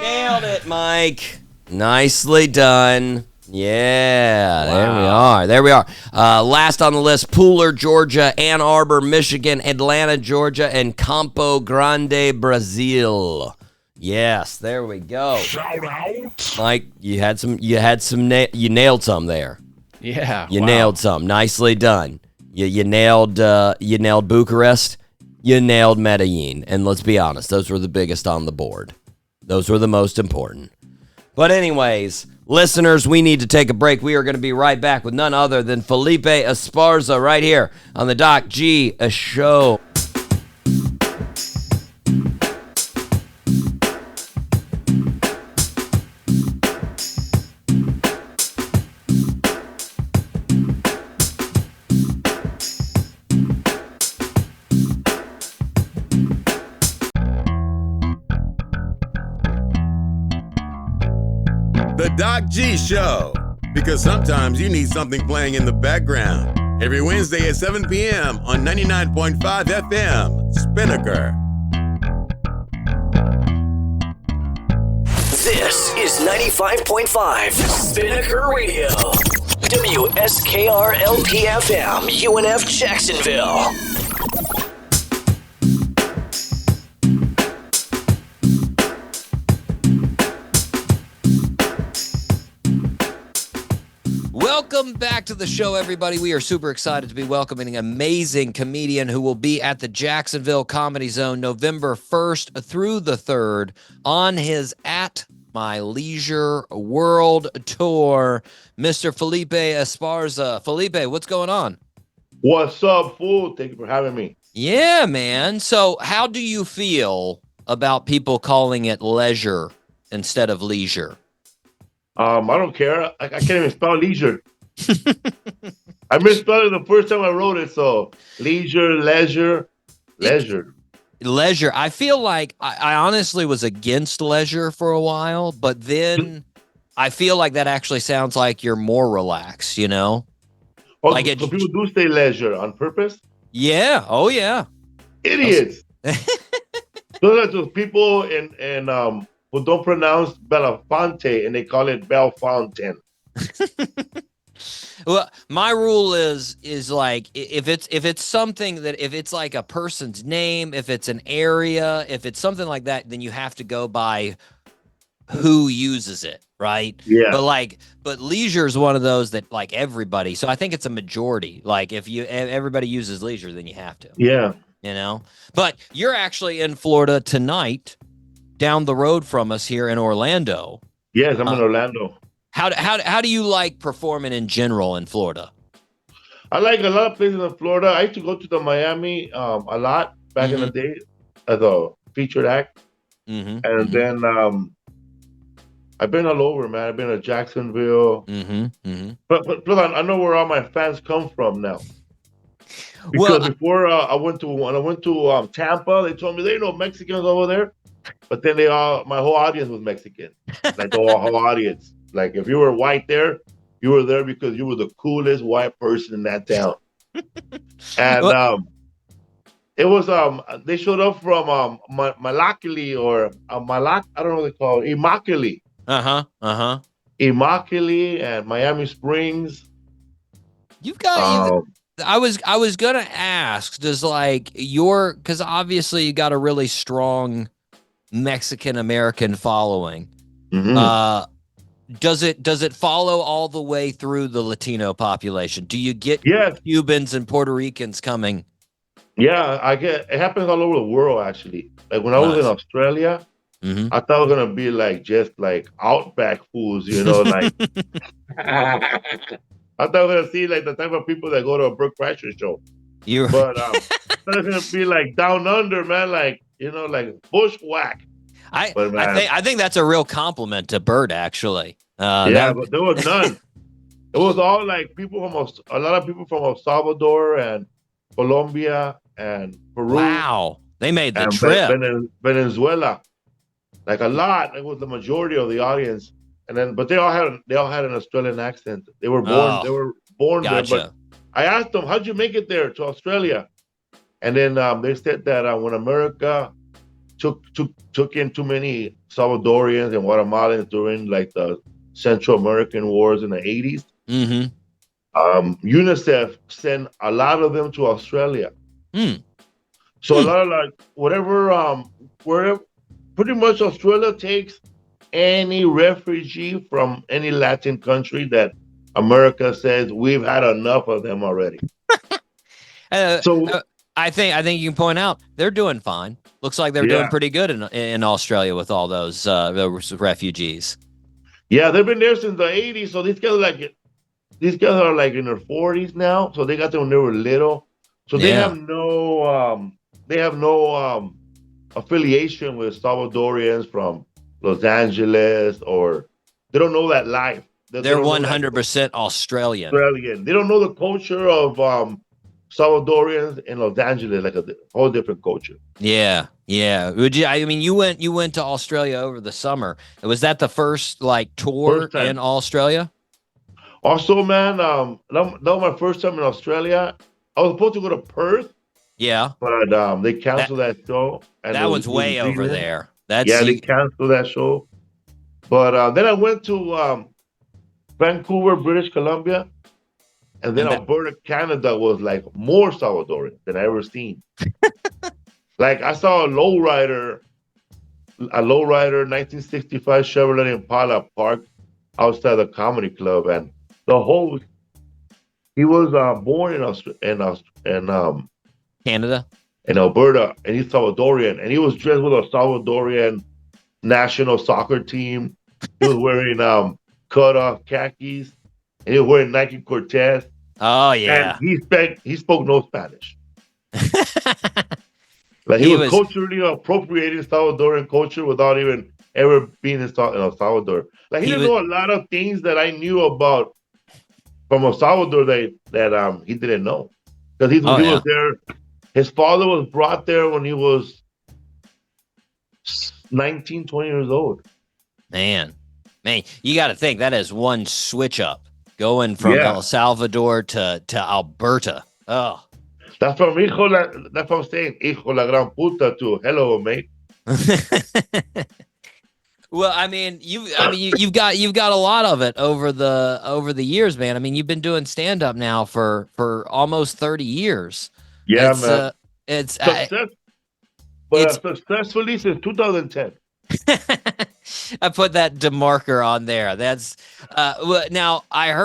Nailed it, Mike. Nicely done. Yeah, there we are. Last on the list, Pooler, Georgia, Ann Arbor, Michigan, Atlanta, Georgia, and Campo Grande, Brazil. Yes, there we go. Shout out. Mike, you nailed some there. Yeah. You wow. nailed some. Nicely done. You nailed Bucharest. You nailed Medellin. And let's be honest, those were the biggest on the board. Those were the most important. But anyways, listeners, we need to take a break. We are going to be right back with none other than Felipe Esparza right here on the Doc G Show. The Doc G Show. Because sometimes you need something playing in the background. Every Wednesday at 7 p.m. on 99.5 FM, Spinnaker. This is 95.5 Spinnaker Radio. WSKR-LP-FM, UNF Jacksonville. Welcome back to the show, everybody. We are super excited to be welcoming an amazing comedian who will be at the Jacksonville Comedy Zone November 1st through the 3rd on his At My Leisure World Tour, Mr. Felipe Esparza. Felipe, what's going on? What's up, fool? Thank you for having me. Yeah, man. So how do you feel about people calling it leisure instead of leisure? I don't care. I can't even spell leisure. I misspelled it the first time I wrote it. So leisure. Leisure. I feel like I honestly was against leisure for a while, but then I feel like that actually sounds like you're more relaxed, you know? Oh, Like so people do say leisure on purpose? Yeah. Oh, yeah. Idiots. Those are those people who don't pronounce Belafonte and they call it Belfontaine. Well, my rule is like if it's something that if it's like a person's name, if it's an area, if it's something like that, then you have to go by who uses it, right? Yeah. But leisure is one of those that like everybody. So I think it's a majority. Like if everybody uses leisure, then you have to. Yeah. You know. But you're actually in Florida tonight, down the road from us here in Orlando. Yes, I'm in Orlando. How do you like performing in general in Florida? I like a lot of places in Florida. I used to go to the Miami a lot back in the day as a featured act. And then I've been all over, man. I've been to Jacksonville. But plus, I know where all my fans come from now. Because before I went to Tampa, they told me there ain't no Mexicans over there. But then my whole audience was Mexican. Like the whole audience. Like if you were white there, you were there because you were the coolest white person in that town. And it was they showed up from Malakili or Malak, I don't know what they call it, Immokalee. Immokalee and Miami Springs. You've got I was gonna ask, does like because obviously you got a really strong Mexican American following. Does it follow all the way through the Latino population? Do you get Cubans and Puerto Ricans coming? Yeah, it happens all over the world actually. Like when I was in Australia, I thought it was gonna be like just like outback fools, you know, like I thought I was gonna see like the type of people that go to a Brooke Crasher show. But I thought it was gonna be like down under, man, like you know, like bushwhack. I think that's a real compliment to Bert, actually. But there was none. It was all like a lot of people from El Salvador and Colombia and Peru. Wow, they made the trip. Venezuela, like a lot. It was the majority of the audience, but they all had an Australian accent. They were born there. But I asked them, "How'd you make it there to Australia?" And then they said that when America took in too many Salvadorians and Guatemalans during like the Central American wars in the 80s. UNICEF sent a lot of them to Australia. So a lot of like wherever pretty much Australia takes any refugee from any Latin country that America says we've had enough of them already. I think you can point out they're doing fine. Looks like they're doing pretty good in Australia with all those refugees. Yeah, they've been there since the 80s. So these guys are like in their 40s now. So they got them when they were little. So they have no affiliation with Salvadorians from Los Angeles, or they don't know that life. They're 100% Australian. They don't know the culture of Salvadorians in Los Angeles, like a whole different culture. Yeah, yeah. Would you? I mean, you went to Australia over the summer. Was that the first like tour First time. in Australia? Also, man, that was my first time in Australia. I was supposed to go to Perth, Yeah, but they canceled that show. And that it one's was way New over Zealand. there. That's Yeah, they canceled that show. But then I went to Vancouver, British Columbia, and then Alberta, Canada was like more Salvadorian than I ever seen. Like I saw a lowrider 1965 Chevrolet Impala parked outside the comedy club, and the host, he was born Canada. in Alberta, and he's Salvadorian, and he was dressed with a Salvadorian national soccer team. He was wearing cut off khakis, and he was wearing Nike Cortez. Oh yeah. And he spoke no Spanish. Like he was culturally appropriating Salvadorian culture without even ever being in El Salvador. Like he didn't know a lot of things that I knew about from El Salvador that he didn't know. Because he was there. His father was brought there when he was 19, 20 years old. Man, you got to think that is one switch up going from El Salvador to Alberta. Oh, that's from that's from saying hijo la gran puta to hello, mate. Well, I mean, you've got a lot of it over the years, man. I mean, you've been doing stand up now for almost 30 years. Yeah, man. It's successfully since 2010. I put that demarker on there. That's now I've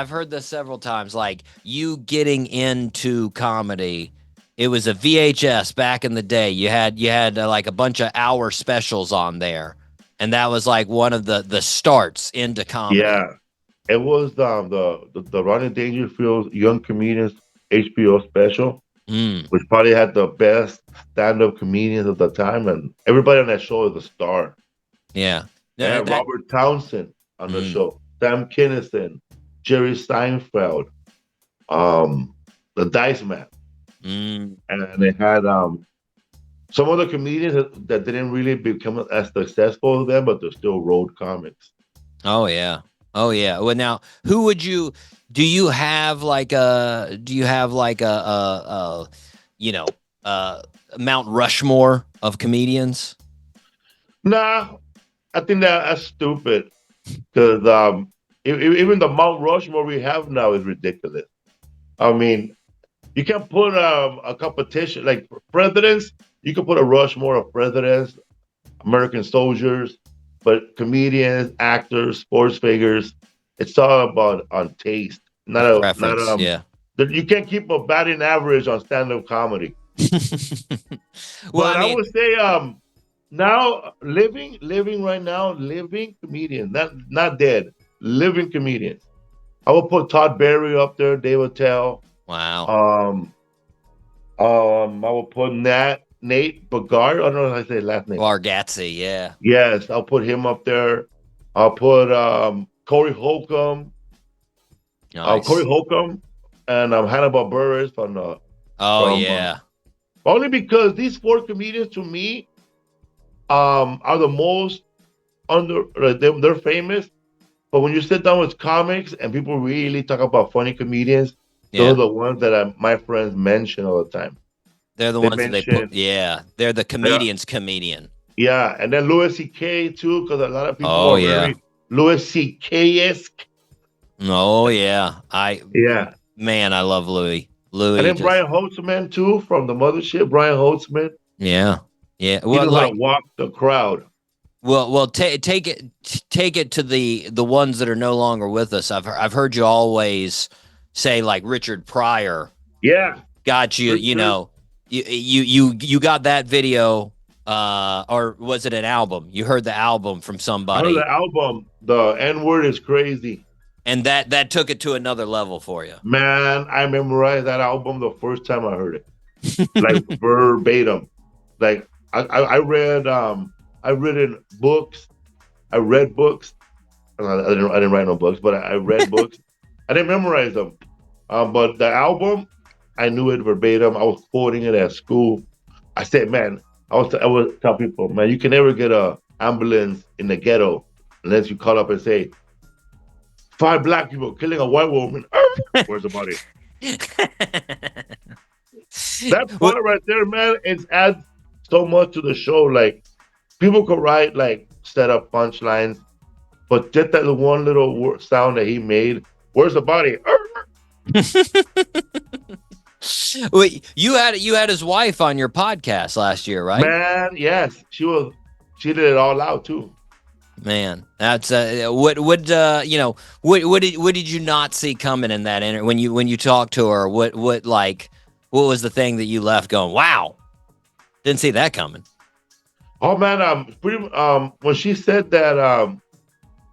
heard this several times. Like you getting into comedy, it was a VHS back in the day. You had like a bunch of hour specials on there, and that was like one of the starts into comedy. Yeah, it was the Rodney Dangerfield Young Comedians HBO special, which probably had the best stand-up comedians at the time, and everybody on that show is a star. Yeah. And Robert Townsend on the show, Sam Kinison, Jerry Seinfeld, the Dice Man. And they had some other comedians that didn't really become as successful as them, but they're still road comics. Oh yeah. Well, now who would you? Do you have like a Mount Rushmore of comedians? Nah, I think that's stupid because even the Mount Rushmore we have now is ridiculous. I mean, you can put a competition like presidents. You can put a Rushmore of presidents, American soldiers, but comedians, actors, sports figures, it's all about on taste, not preference. Yeah, you can't keep a batting average on stand-up comedy. Well, but I would say now living right now, living comedians, not dead, living comedians. I would put Todd Berry up there, Dave Attell. Wow. I would put Nate Bogart. I don't know how I say his last name. Bargatze, yeah. Yes, I'll put him up there. I'll put Corey Holcomb. Nice. Corey Holcomb and Hannibal Buress only because these four comedians to me are the most they're famous. But when you sit down with comics and people really talk about funny comedians, those are the ones that my friends mention all the time. They're the ones that they put. Yeah, they're the comedian's comedian. Yeah, and then Louis C.K. too, because a lot of people are very Louis C.K.-esque. Oh yeah, man, I love Louis. And then Brian Holtzman too, from the Mothership. Brian Holtzman. Yeah. Well, he like walk the crowd. Well, take it to the ones that are no longer with us. I've heard you always say like Richard Pryor. Yeah, got you. Richard. You know, you got that video, or was it an album? You heard the album from somebody. I heard the album. The N-word is crazy. And that took it to another level for you. Man, I memorized that album the first time I heard it, like verbatim. Like I read books. I read books. I didn't write no books, but I read books. I didn't memorize them. But the album, I knew it verbatim. I was quoting it at school. I said, man, I was tell people, man, you can never get a ambulance in the ghetto unless you call up and say, 5 black people killing a white woman. Where's the body? That part right there, man, it adds so much to the show. Like, people could write like set up punchlines, but just that one little sound that he made. Where's the body? Wait, you had his wife on your podcast last year, right? Man, yes, she did it all out too. Man, that's what did you not see coming in that when you talked to her? What was the thing that you left going, wow, didn't see that coming? Oh man, when she said that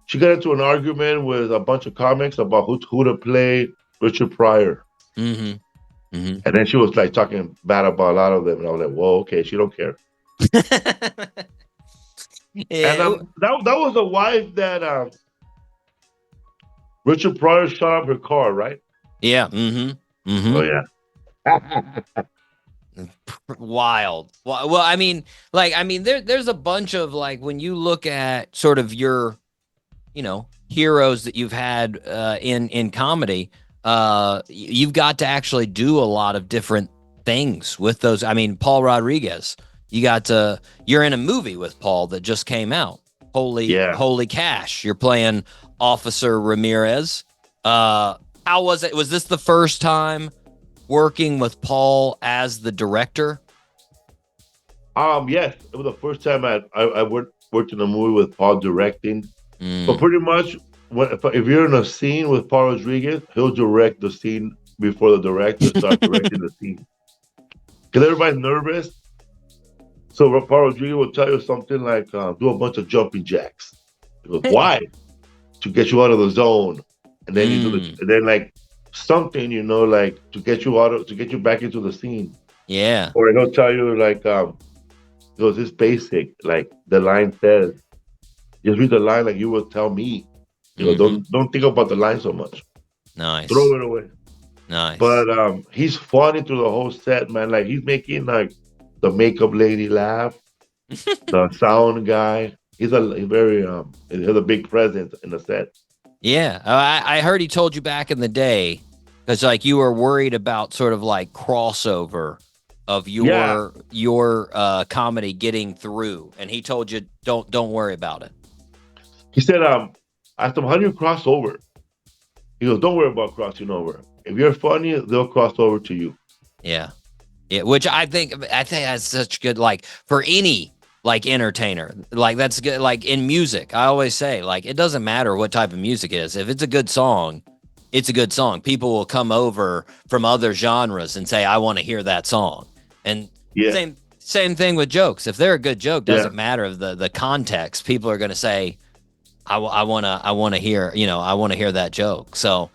she got into an argument with a bunch of comics about who to play Richard Pryor. Mm-hmm. Mm-hmm. And then she was like talking bad about a lot of them, and I was like, "Whoa, okay, she don't care." Yeah. And that was the wife that Richard Pryor shot up her car, right? Yeah. Mm-hmm. Mm-hmm. Oh yeah. Wild. Well, I mean, there's a bunch of like when you look at sort of your, heroes that you've had in comedy. You've got to actually do a lot of different things with those. I mean, Paul Rodriguez, you're in a movie with Paul that just came out. Holy cash. You're playing Officer Ramirez. How was it? Was this the first time working with Paul as the director? Yes, it was the first time I worked in a movie with Paul directing. But pretty much, if you're in a scene with Paul Rodriguez, he'll direct the scene before the director starts directing the scene. Because everybody's nervous. So Paul Rodriguez will tell you something like, do a bunch of jumping jacks. He goes, why? To get you out of the zone. And then you do and then like something, like to get you back into the scene. Yeah. Or he'll tell you like, it's basic. Like the line says, just read the line like you will tell me. Don't think about the line so much. Nice. Throw it away. Nice. But he's funny through the whole set, man. Like he's making like the makeup lady laugh, the sound guy. He's very he has a big presence in the set. Yeah, I heard he told you back in the day because like you were worried about sort of like crossover of your comedy getting through, and he told you don't worry about it. He said, I asked him, how do you cross over? He goes, don't worry about crossing over. If you're funny, they'll cross over to you. Yeah. Yeah, which I think that's such good, like for any like entertainer, like that's good. Like in music, I always say like, it doesn't matter what type of music it is. If it's a good song, it's a good song. People will come over from other genres and say, I want to hear that song. And same thing with jokes. If they're a good joke, doesn't matter the context. People are going to say, I want to hear, I want to hear that joke. So,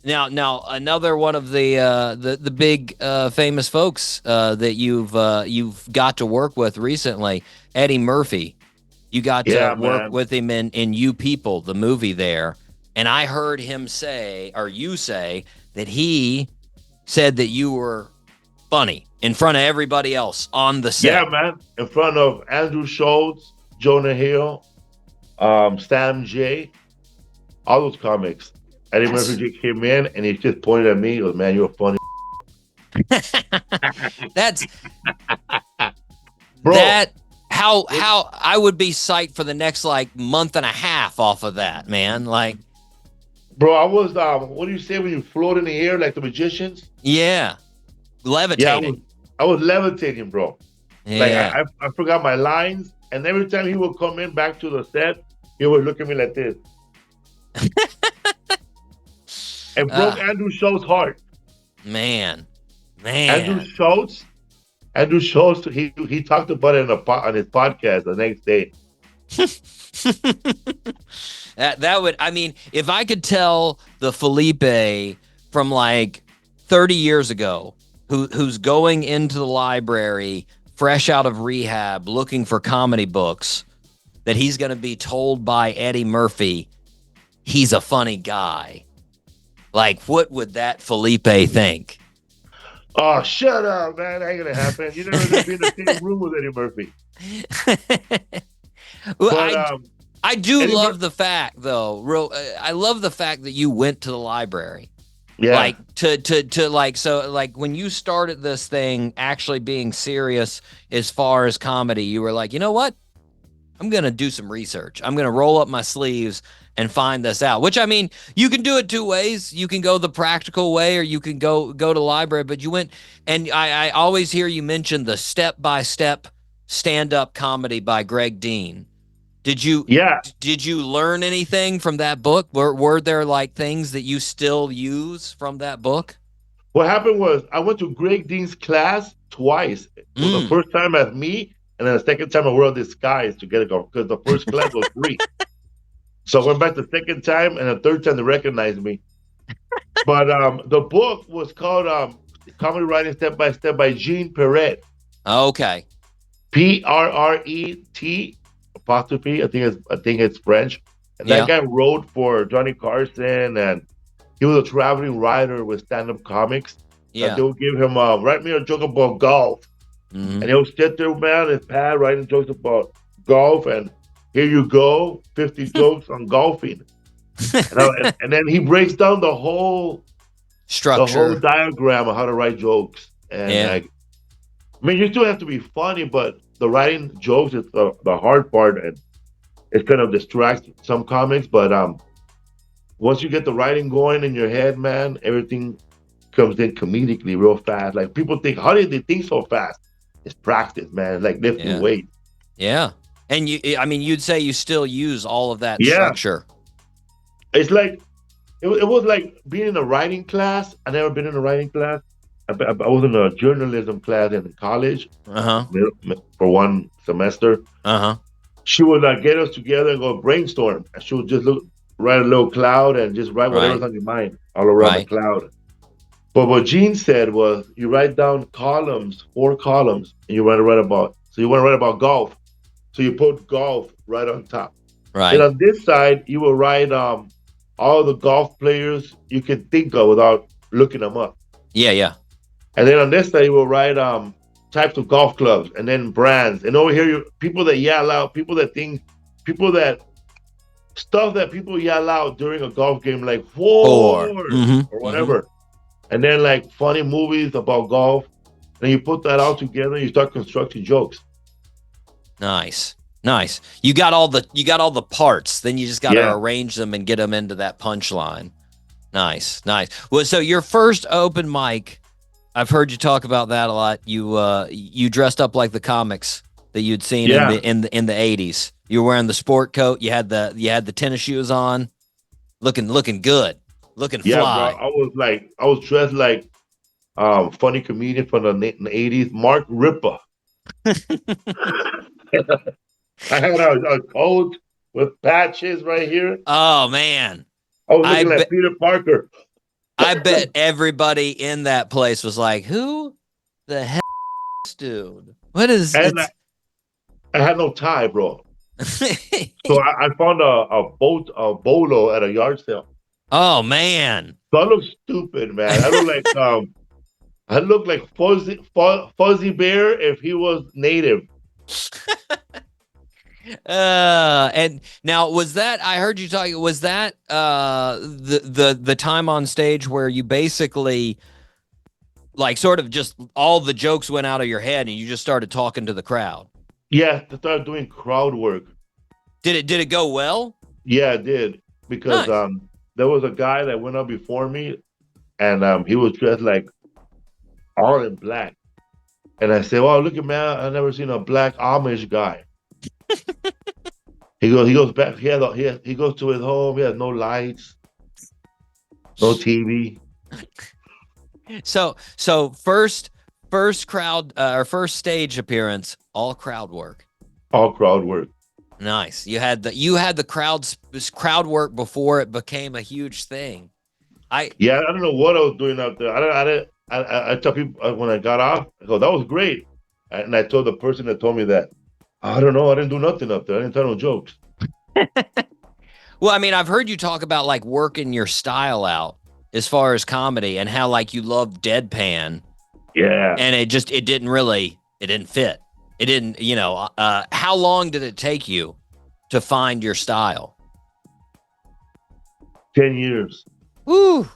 now another one of the big famous folks that you've got to work with recently, Eddie Murphy. You got to work with him in You People, the movie there, and I heard him say that he said that you were funny in front of everybody else on the set. Yeah, man, in front of Andrew Schultz, Jonah Hill, Sam J, all those comics. Eddie Murphy came in and he just pointed at me. He goes, "Man, you're funny." That's bro. How I would be psyched for the next like month and a half off of that, man. Like, bro, I was what do you say when you float in the air like the magicians? Yeah, levitating. Yeah, I was levitating, bro. Yeah. Like I forgot my lines, and every time he would come in back to the set, he would look at me like this. And broke Andrew Schultz's heart. Man. Andrew Schultz, he talked about it on his podcast the next day. that would, I mean, if I could tell the Felipe from like 30 years ago, who's going into the library fresh out of rehab looking for comedy books, that he's going to be told by Eddie Murphy he's a funny guy. Like, what would that Felipe think? Oh, shut up, man! That ain't gonna happen. You're never gonna be in the same room with Eddie Murphy. Well, But I do Eddie love Mur- the fact, though. I love the fact that you went to the library. yeah, Like to like, so like when you started this thing actually being serious as far as comedy, you were like, you know what? I'm gonna do some research. I'm gonna roll up my sleeves and find this out. Which, I mean, you can do it two ways. You can go the practical way, or you can go to the library. But you went, and I always hear you mention the step-by-step stand-up comedy by Greg Dean. Did you yeah. did you learn anything from that book? Were there like things that you still use from that book? What happened was I went to Greg Dean's class twice. Well, the Mm. first time as me, and then the second time I wore a disguise to get it going because the first class was free. So I went back the second time, and the third time they recognized me. But the book was called Comedy Writing Step by Step by Jean Perret. Okay. Prret apostrophe. I think it's French. And that guy wrote for Johnny Carson, and he was a traveling writer with stand-up comics. Yeah. And they would give him write me a joke about golf, Mhm. and he'll sit there, man, his pad writing jokes about golf, and here you go, 50 jokes on golfing. And then he breaks down the whole Structure. diagram of how to write jokes. And Yeah. like, I mean, you still have to be funny, but the writing jokes is the hard part, and it kind of distracts some comics. But once you get the writing going in your head, man, everything comes in comedically real fast. Like people think, how did they think so fast? It's practice, man. Like lifting Yeah. weights. Yeah. And I mean, you'd say you still use all of that Yeah. structure. It's like it was like being in a writing class. I never been in a writing class. I was in a journalism class in college Uh-huh. for one semester. Uh-huh. She would get us together and go brainstorm. And she would just write a little cloud and just write whatever's Right. on your mind all around Right. the cloud. But what Gene said was, you write down columns, 4 columns, and you want to write about. So you want to write about golf. So you put golf right on top. Right. And on this side, you will write all the golf players you can think of without looking them up. Yeah, yeah. And then on this side, you will write types of golf clubs, and then brands. And over here, people that yell out, stuff that people yell out during a golf game, like four Mhm. or whatever. And then like funny movies about golf. And you put that all together, and you start constructing jokes. Nice. Nice. You got all the parts. Then you just got to Yeah. arrange them and get them into that punchline. Nice. Nice. Well, so your first open mic, I've heard you talk about that a lot. You dressed up like the comics that you'd seen Yeah. in the 80s. You were wearing the sport coat, you had the tennis shoes on, looking good. Looking Yeah, fly. bro. I was dressed like funny comedian from the 80s, Mark Ripper. I had a coat with patches right here. Oh man. I was looking like Peter Parker. I bet everybody in that place was like, "Who the hell is this dude? What is And I had no tie, bro. So I found a bolo at a yard sale. Oh man. So I look stupid, man. I look like Fuzzy Bear if he was native. And now I heard you talking, was that the time on stage where you basically like sort of just all the jokes went out of your head and you just started talking to the crowd? Yeah, I started doing crowd work. Did it go well? Yeah, it did. Because Nice. there was a guy that went up before me, and he was dressed like all in black. And I said, "Wow, look at man! I've never seen a black Amish guy." He goes back. He goes to his home. He has no lights, no TV. So first crowd or first stage appearance, all crowd work. All crowd work. Nice. You had the crowd work before it became a huge thing. I don't know what I was doing out there. I tell people when I got off, I go, "That was great," and I told the person that told me that, "I don't know. I didn't do nothing up there. I didn't tell no jokes." Well, I mean, I've heard you talk about like working your style out as far as comedy and how like you love deadpan Yeah. And it didn't fit. It didn't, how long did it take you to find your style? 10 years. Woo.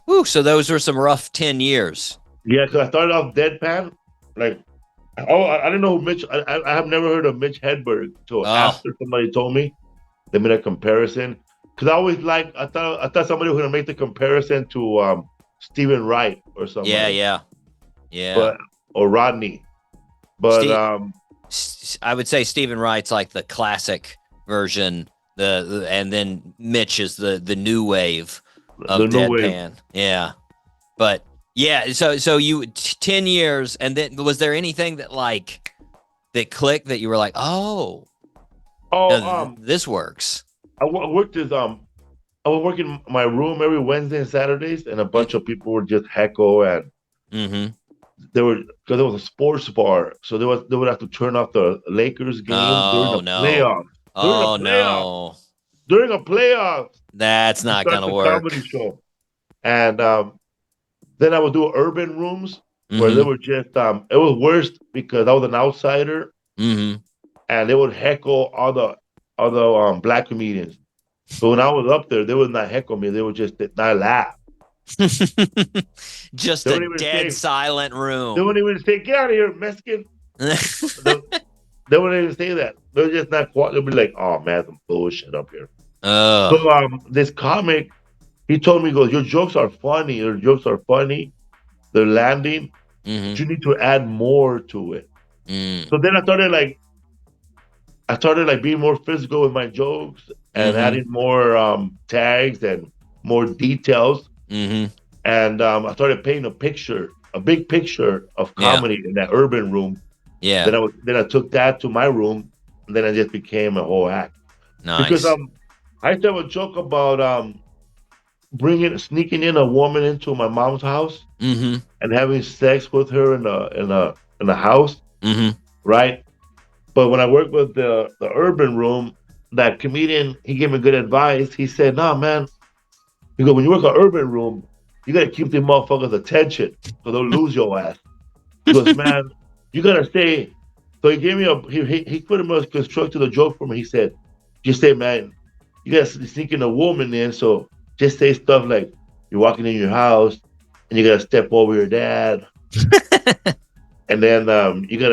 Woo. So those were some rough 10 years. Yeah, because I started off deadpan. Like, I didn't know who Mitch, I have never heard of Mitch Hedberg until after somebody told me. They made a comparison. Because I thought somebody was going to make the comparison to Stephen Wright or something. Yeah. Or Rodney. But I would say Stephen Wright's like the classic version, and then Mitch is the new wave of deadpan. Yeah, but yeah. So you 10 years, and then was there anything that clicked that you were like, this works? I worked I would work in my room every Wednesday and Saturdays, and a bunch of people would just heckle and. Because it was a sports bar, so they would have to turn off the Lakers game during the playoffs. During a playoff, that's not gonna work. Comedy show, and then I would do urban rooms where they were just. It was worse because I was an outsider, and they would heckle all the black comedians. But when I was up there, they would not heckle me; they would just not laugh. Just a dead silent room. They wouldn't even say, "Get out of here, Mexican." They wouldn't even say that. They're just not. They'll be like, "Oh man, some bullshit up here." So this comic, he told me, he goes, "Your jokes are funny. Your jokes are funny. They're landing. You need to add more to it." So then I started being more physical with my jokes and adding more tags and more details. And I started painting a big picture of comedy in that urban room. Yeah. Then I took that to my room, and then I just became a whole act. Nice. Because I used to have a joke about sneaking in a woman into my mom's house and having sex with her in a house, right? But when I worked with the urban room, that comedian, he gave me good advice. He said, "Nah, man. You go, when you work an urban room, you gotta keep the motherfuckers' attention so they'll lose your ass." He goes, "Man, you gotta say." So he gave me he pretty much constructed a joke for me. He said, "Just say, man, you gotta sneak in a woman in. So just say stuff like you're walking in your house and you gotta step over your dad, and then I get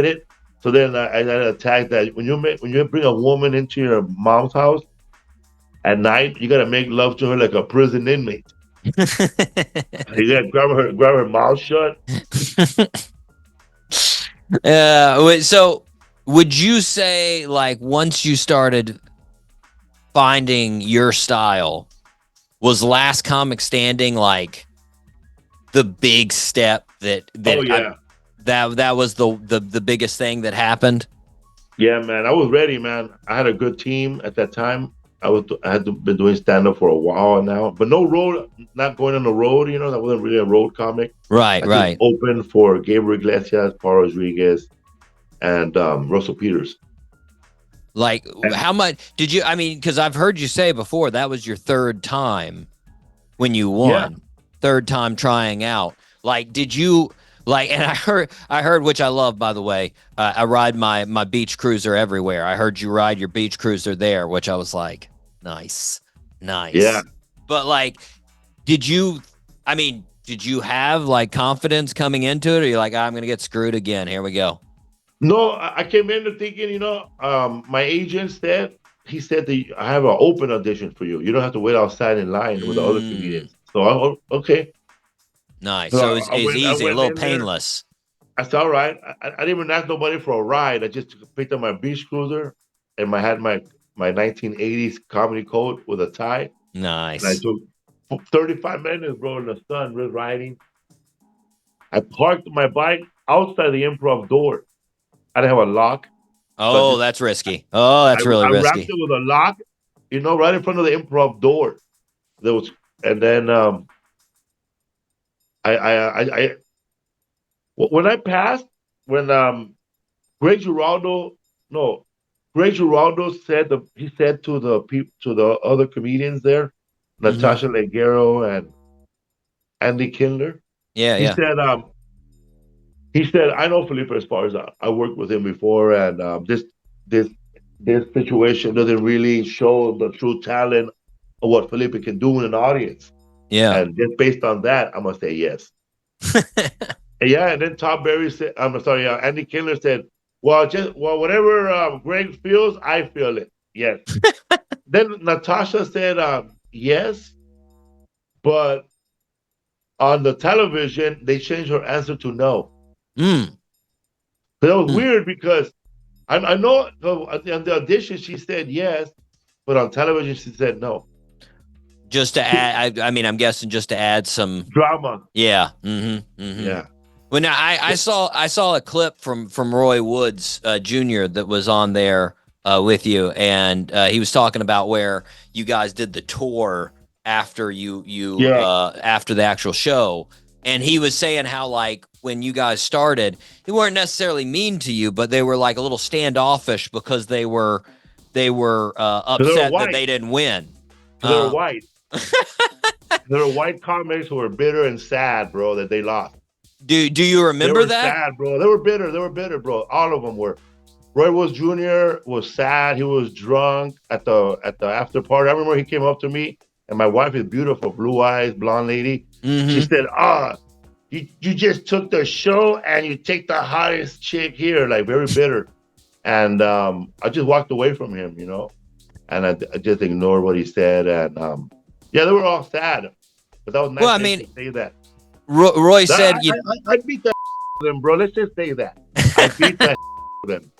it." So then I attacked that. When you bring a woman into your mom's house at night, you gotta make love to her like a prison inmate. You gotta grab her mouth shut. So would you say, like, once you started finding your style, was Last Comic Standing like the big step that that was the biggest thing that happened? Yeah, man. I was ready, man. I had a good team at that time. I had been doing stand-up for a while now, but no road, not going on the road, that wasn't really a road comic. Right. Open for Gabriel Iglesias, Paul Rodriguez, and Russell Peters. Like, how much did you, because I've heard you say before, that was your third time when you won, third time trying out. Like, did you... Like, and I heard, which I love, by the way, I ride my beach cruiser everywhere. I heard you ride your beach cruiser there, which I was like, nice. Yeah. But like, did you have like confidence coming into it, or you're like, I'm going to get screwed again. Here we go. No, I came in thinking, my agent said, that I have an open audition for you. You don't have to wait outside in line with the other comedians. So okay. Nice. So it's easy, a little painless. I said, all right. I didn't even ask nobody for a ride. I just picked up my beach cruiser and I had my 1980s comedy coat with a tie. Nice. And I took 35 minutes, bro, in the sun, just riding. I parked my bike outside the improv door. I didn't have a lock. Oh, so that's risky. Oh, that's really risky. I wrapped it with a lock, right in front of the improv door. And then when I passed, when Greg Giraldo said he said to the other comedians there, Natasha Leggero and Andy Kindler. Yeah, He yeah. said, I know Felipe Esparza. I worked with him before, and this situation doesn't really show the true talent of what Felipe can do in an audience. Yeah. And just based on that, I'm gonna say yes. And yeah, and then Tom Berry said, I'm sorry, Andy Kindler said, well, whatever Greg feels, I feel it. Yes. Then Natasha said, yes, but on the television, they changed her answer to no. Mm. But that was weird because I know on the audition she said yes, but on television she said no. Just to add, I mean, I'm guessing just to add some drama. Yeah. Mm-hmm. Mm-hmm. Yeah. Well, now I saw a clip from Roy Woods Jr. that was on there with you, and he was talking about where you guys did the tour after after the actual show, and he was saying how like when you guys started, they weren't necessarily mean to you, but they were like a little standoffish because they were upset that they didn't win. They were white. There were white comics who were bitter and sad, bro, that they lost. Do you remember that? Sad, bro. They were bitter, bro. All of them were. Roy Woods Jr. was sad. He was drunk at the after party. I remember he came up to me, and my wife is beautiful, blue eyes, blonde lady. Mm-hmm. She said, you just took the show and you take the hottest chick here, like very bitter. And I just walked away from him, you know, and I just ignored what he said. And yeah, they were all sad, but that was nice. Well, I mean, to say that. Roy said I beat the them, bro. Let's just say that I beat the them.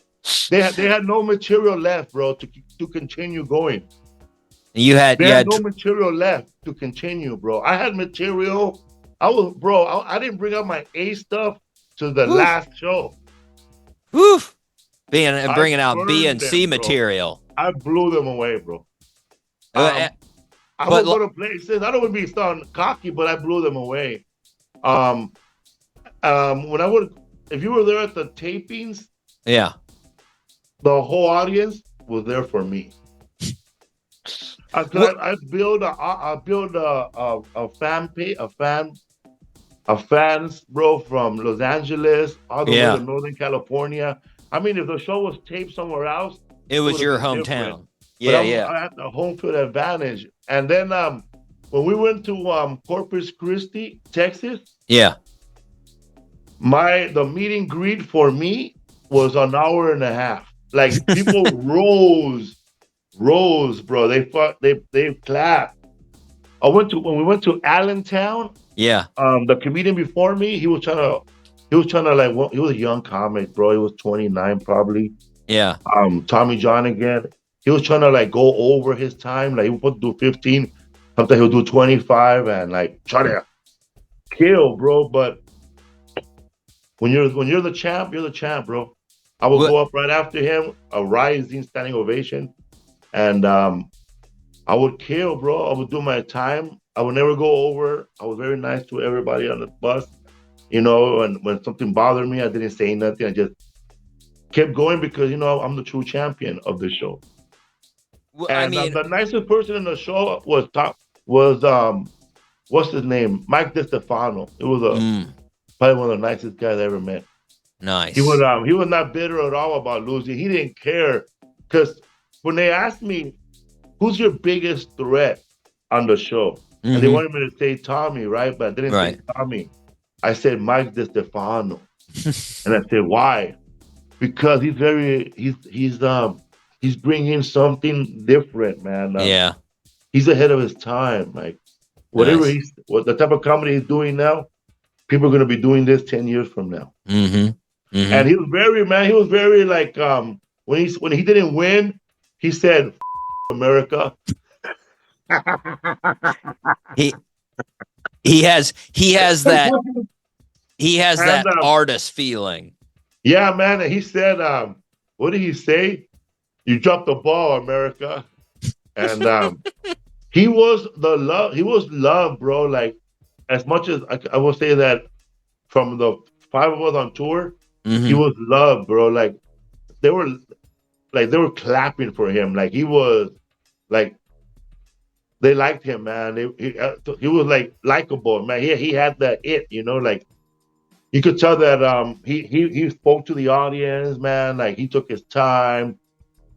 They had no material left, bro, to continue going. They had no material left to continue, bro. I had material. I didn't bring up my A stuff to the last show. Woof. Bringing out B and C bro. Material. I blew them away, bro. I would go to places. I don't want to be sound cocky, but I blew them away. When if you were there at the tapings, yeah, the whole audience was there for me. I build a fans, bro, from Los Angeles all the way to Northern California. I mean, if the show was taped somewhere else, it was your hometown. Different. Yeah, I had the home field advantage. And then when we went to Corpus Christi, Texas, yeah, the meet and greet for me was an hour and a half. Like people rose, bro. They clapped. When we went to Allentown. Yeah. The comedian before me, he was trying to like, he was a young comic, bro. He was 29 probably. Yeah. Tommy John again. He was trying to like go over his time. Like he would do 15. Sometimes he'll do 25 and like try to kill, bro. But when you're the champ, you're the champ, bro. I would go up right after him, a rising standing ovation, and I would kill, bro. I would do my time. I would never go over. I was very nice to everybody on the bus, you know. And when something bothered me, I didn't say nothing. I just kept going because, you know, I'm the true champion of the show. Well, and I mean, the nicest person in the show was what's his name? Mike DeStefano. It was probably one of the nicest guys I ever met. Nice. He was not bitter at all about losing. He didn't care, because when they asked me, who's your biggest threat on the show? And they wanted me to say Tommy, right? But I didn't say Tommy. I said Mike DeStefano. And I said, why? Because he's bringing something different, man. Yeah. He's ahead of his time. Like what the type of comedy he's doing now, people are going to be doing this 10 years from now. And he was very like, when he didn't win, he said, America. he has that artist feeling. Yeah, man. And he said, what did he say? You dropped the ball, America. And he was love, bro. Like, as much as I will say that from the 5 of us on tour, he was love, bro. Like they were clapping for him. Like he was like they liked him, man. He was like likable, man. He had that it, like you could tell that he spoke to the audience, man. Like he took his time.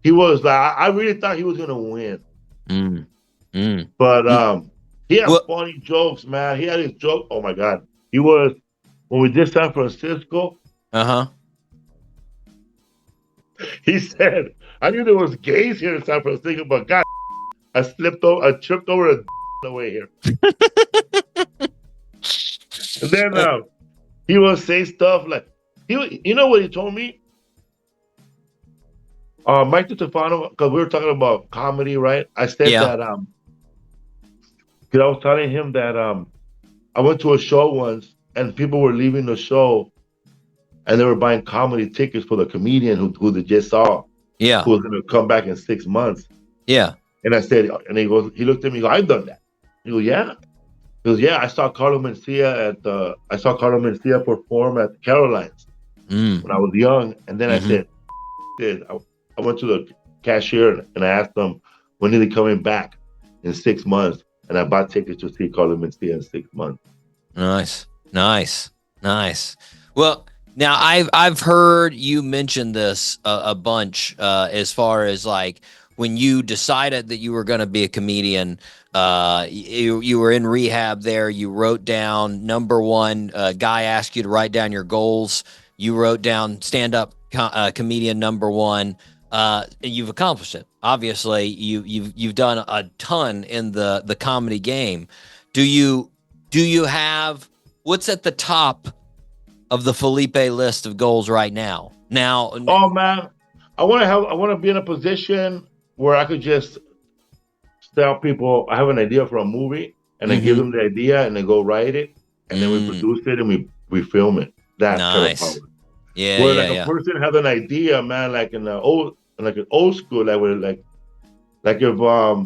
He was like I really thought he was gonna win, but he had Well, funny jokes, man. He had his joke. Oh my god, he was when we did San Francisco. He said, "I knew there was gays here in San Francisco, but God, I tripped over a the way here." And then he will say stuff like, you know what he told me? Mike Stefano, because we were talking about comedy, right? I said that because I was telling him that I went to a show once and people were leaving the show and they were buying comedy tickets for the comedian who they just saw. Yeah. Who was going to come back in 6 months. Yeah. And I said, and he looked at me, he goes, I've done that. He goes, yeah. He goes, yeah, I saw Carlo Mencia perform at Caroline's when I was young. And then I said, I went to the cashier and I asked them, when are they coming back? In 6 months. And I bought tickets to see Carlo Mencia in 6 months. Nice. Well, now I've heard you mention this a bunch as far as like when you decided that you were going to be a comedian. You were in rehab there. You wrote down number one. Guy asked you to write down your goals. You wrote down stand-up comedian number one. You've accomplished it. Obviously, you've done a ton in the comedy game. Do you have what's at the top of the Felipe list of goals right now? Oh man, I want to be in a position where I could just tell people I have an idea for a movie, and I give them the idea, and they go write it, and then we produce it and we film it. That's nice. Kind of power. Yeah, where a person has an idea, man, like an old school, like if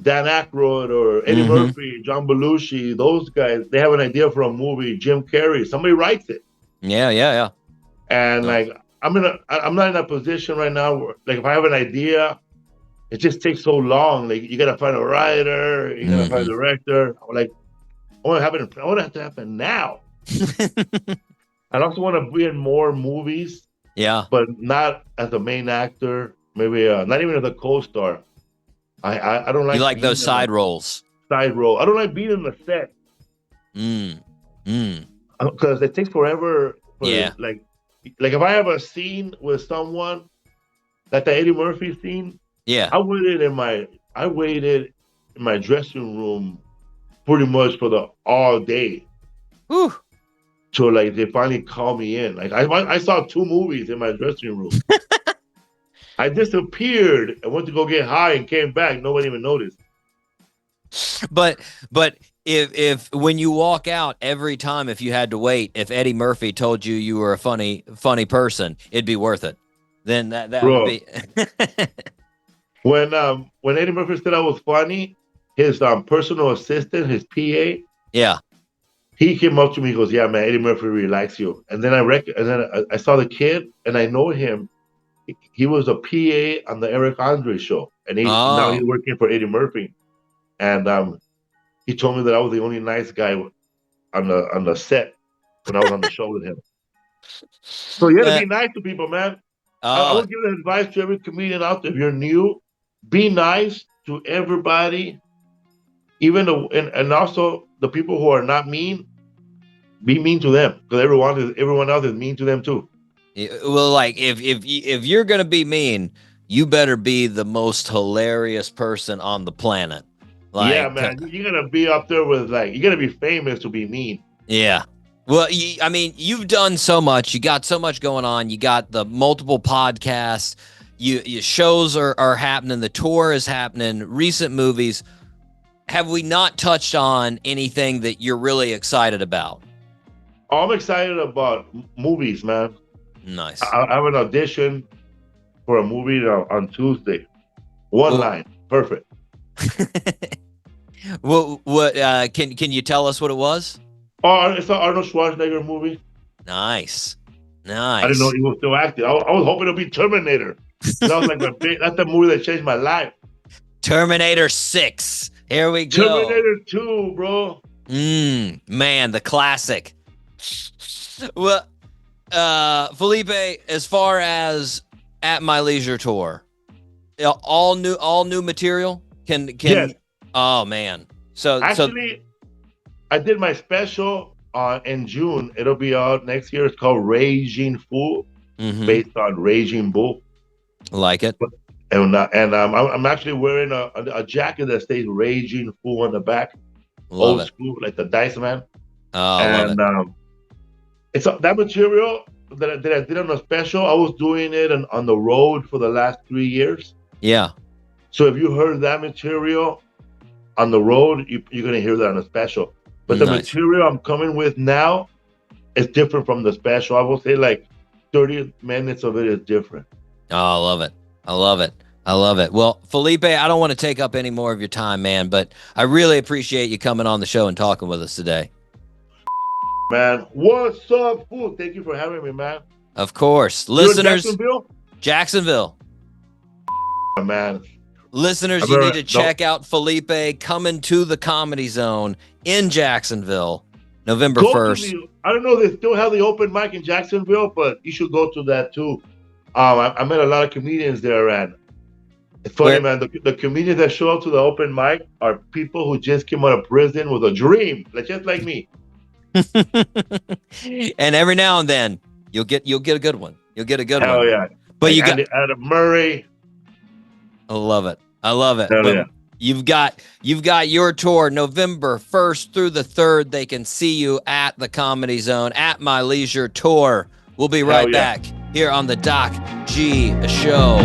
Dan Aykroyd or Eddie Murphy, John Belushi, those guys, they have an idea for a movie. Jim Carrey, somebody writes it. Yeah. And like I'm not in a position right now where, like, if I have an idea, it just takes so long. Like you gotta find a writer, you gotta find a director. I'm like, I want it to happen now. I also want to be in more movies. Yeah, but not as a main actor. Maybe not even as a co-star. I don't like. You like those side roles. Side role. I don't like being in the set. Because it takes forever. Like if I have a scene with someone, like the Eddie Murphy scene. Yeah. I waited in my dressing room pretty much for all day. Whew. So like they finally called me in. Like I saw 2 movies in my dressing room. I disappeared and went to go get high and came back. Nobody even noticed. But if when you walk out every time, if you had to wait, if Eddie Murphy told you were a funny person, it'd be worth it. Then that would be. When Eddie Murphy said I was funny, his personal assistant, his PA, yeah, he came up to me. He goes, "Yeah, man, Eddie Murphy really likes you." And then I saw the kid, and I know him. He was a PA on the Eric Andre show, and now he's working for Eddie Murphy. And he told me that I was the only nice guy on the set when I was on the show with him. So you gotta be nice to people, man. I would give that advice to every comedian out there. If you're new, be nice to everybody, even and also the people who are not mean. Be mean to them, because everyone else is mean to them too. Well, like if you're gonna be mean, you better be the most hilarious person on the planet. Like, yeah, man, you're gonna be up there with you gotta be famous to be mean. Yeah. Well, I mean, you've done so much. You got so much going on. You got the multiple podcasts. Your shows are happening. The tour is happening. Recent movies. Have we not touched on anything that you're really excited about? I'm excited about movies, man. Nice. I have an audition for a movie on Tuesday. One line, perfect. What? Can you tell us what it was? Oh, it's an Arnold Schwarzenegger movie. Nice. I didn't know he was still acting. I was hoping it'd be Terminator. That was like that's the movie that changed my life. Terminator 6. Here we go. Terminator 2, bro. Man, the classic. Well, Felipe, as far as At My Leisure tour, all new material. Can Yes. Oh man. So Actually, I did my special in June. It'll be out next year. It's called Raging Fool, based on Raging Bull. like it. And I'm actually wearing a jacket that says Raging Fool on the back. Love Old it. school, like the Dice Man. Oh, love And it. it's that material that I did on a special. I was doing it on the road for the last 3 years. Yeah. So if you heard that material on the road, you're going to hear that on a special. But the Nice. material I'm coming with now is different from the special. I will say like 30 minutes of it is different. Oh, I love it. I love it. I love it. Well, Felipe, I don't want to take up any more of your time, man, but I really appreciate you coming on the show and talking with us today. Man, what's up, fool? Thank you for having me, man. Of course. You're in Listeners, Jacksonville? Jacksonville. Man. Listeners, you need to check out Felipe coming to the Comedy Zone in Jacksonville, November Go to 1st. I don't know if they still have the open mic in Jacksonville, but you should go to that too. I met a lot of comedians there, and it's funny, man. The comedians that show up to the open mic are people who just came out of prison with a dream, just like me. And every now and then you'll get a good one. You'll get a good Hell one. yeah! But like you got Adam Murray. I love it. I love it. Hell But yeah. You've got your tour November 1st through the 3rd. They can see you at the Comedy Zone at My Leisure Tour. We'll be right yeah. back here on the Doc G Show.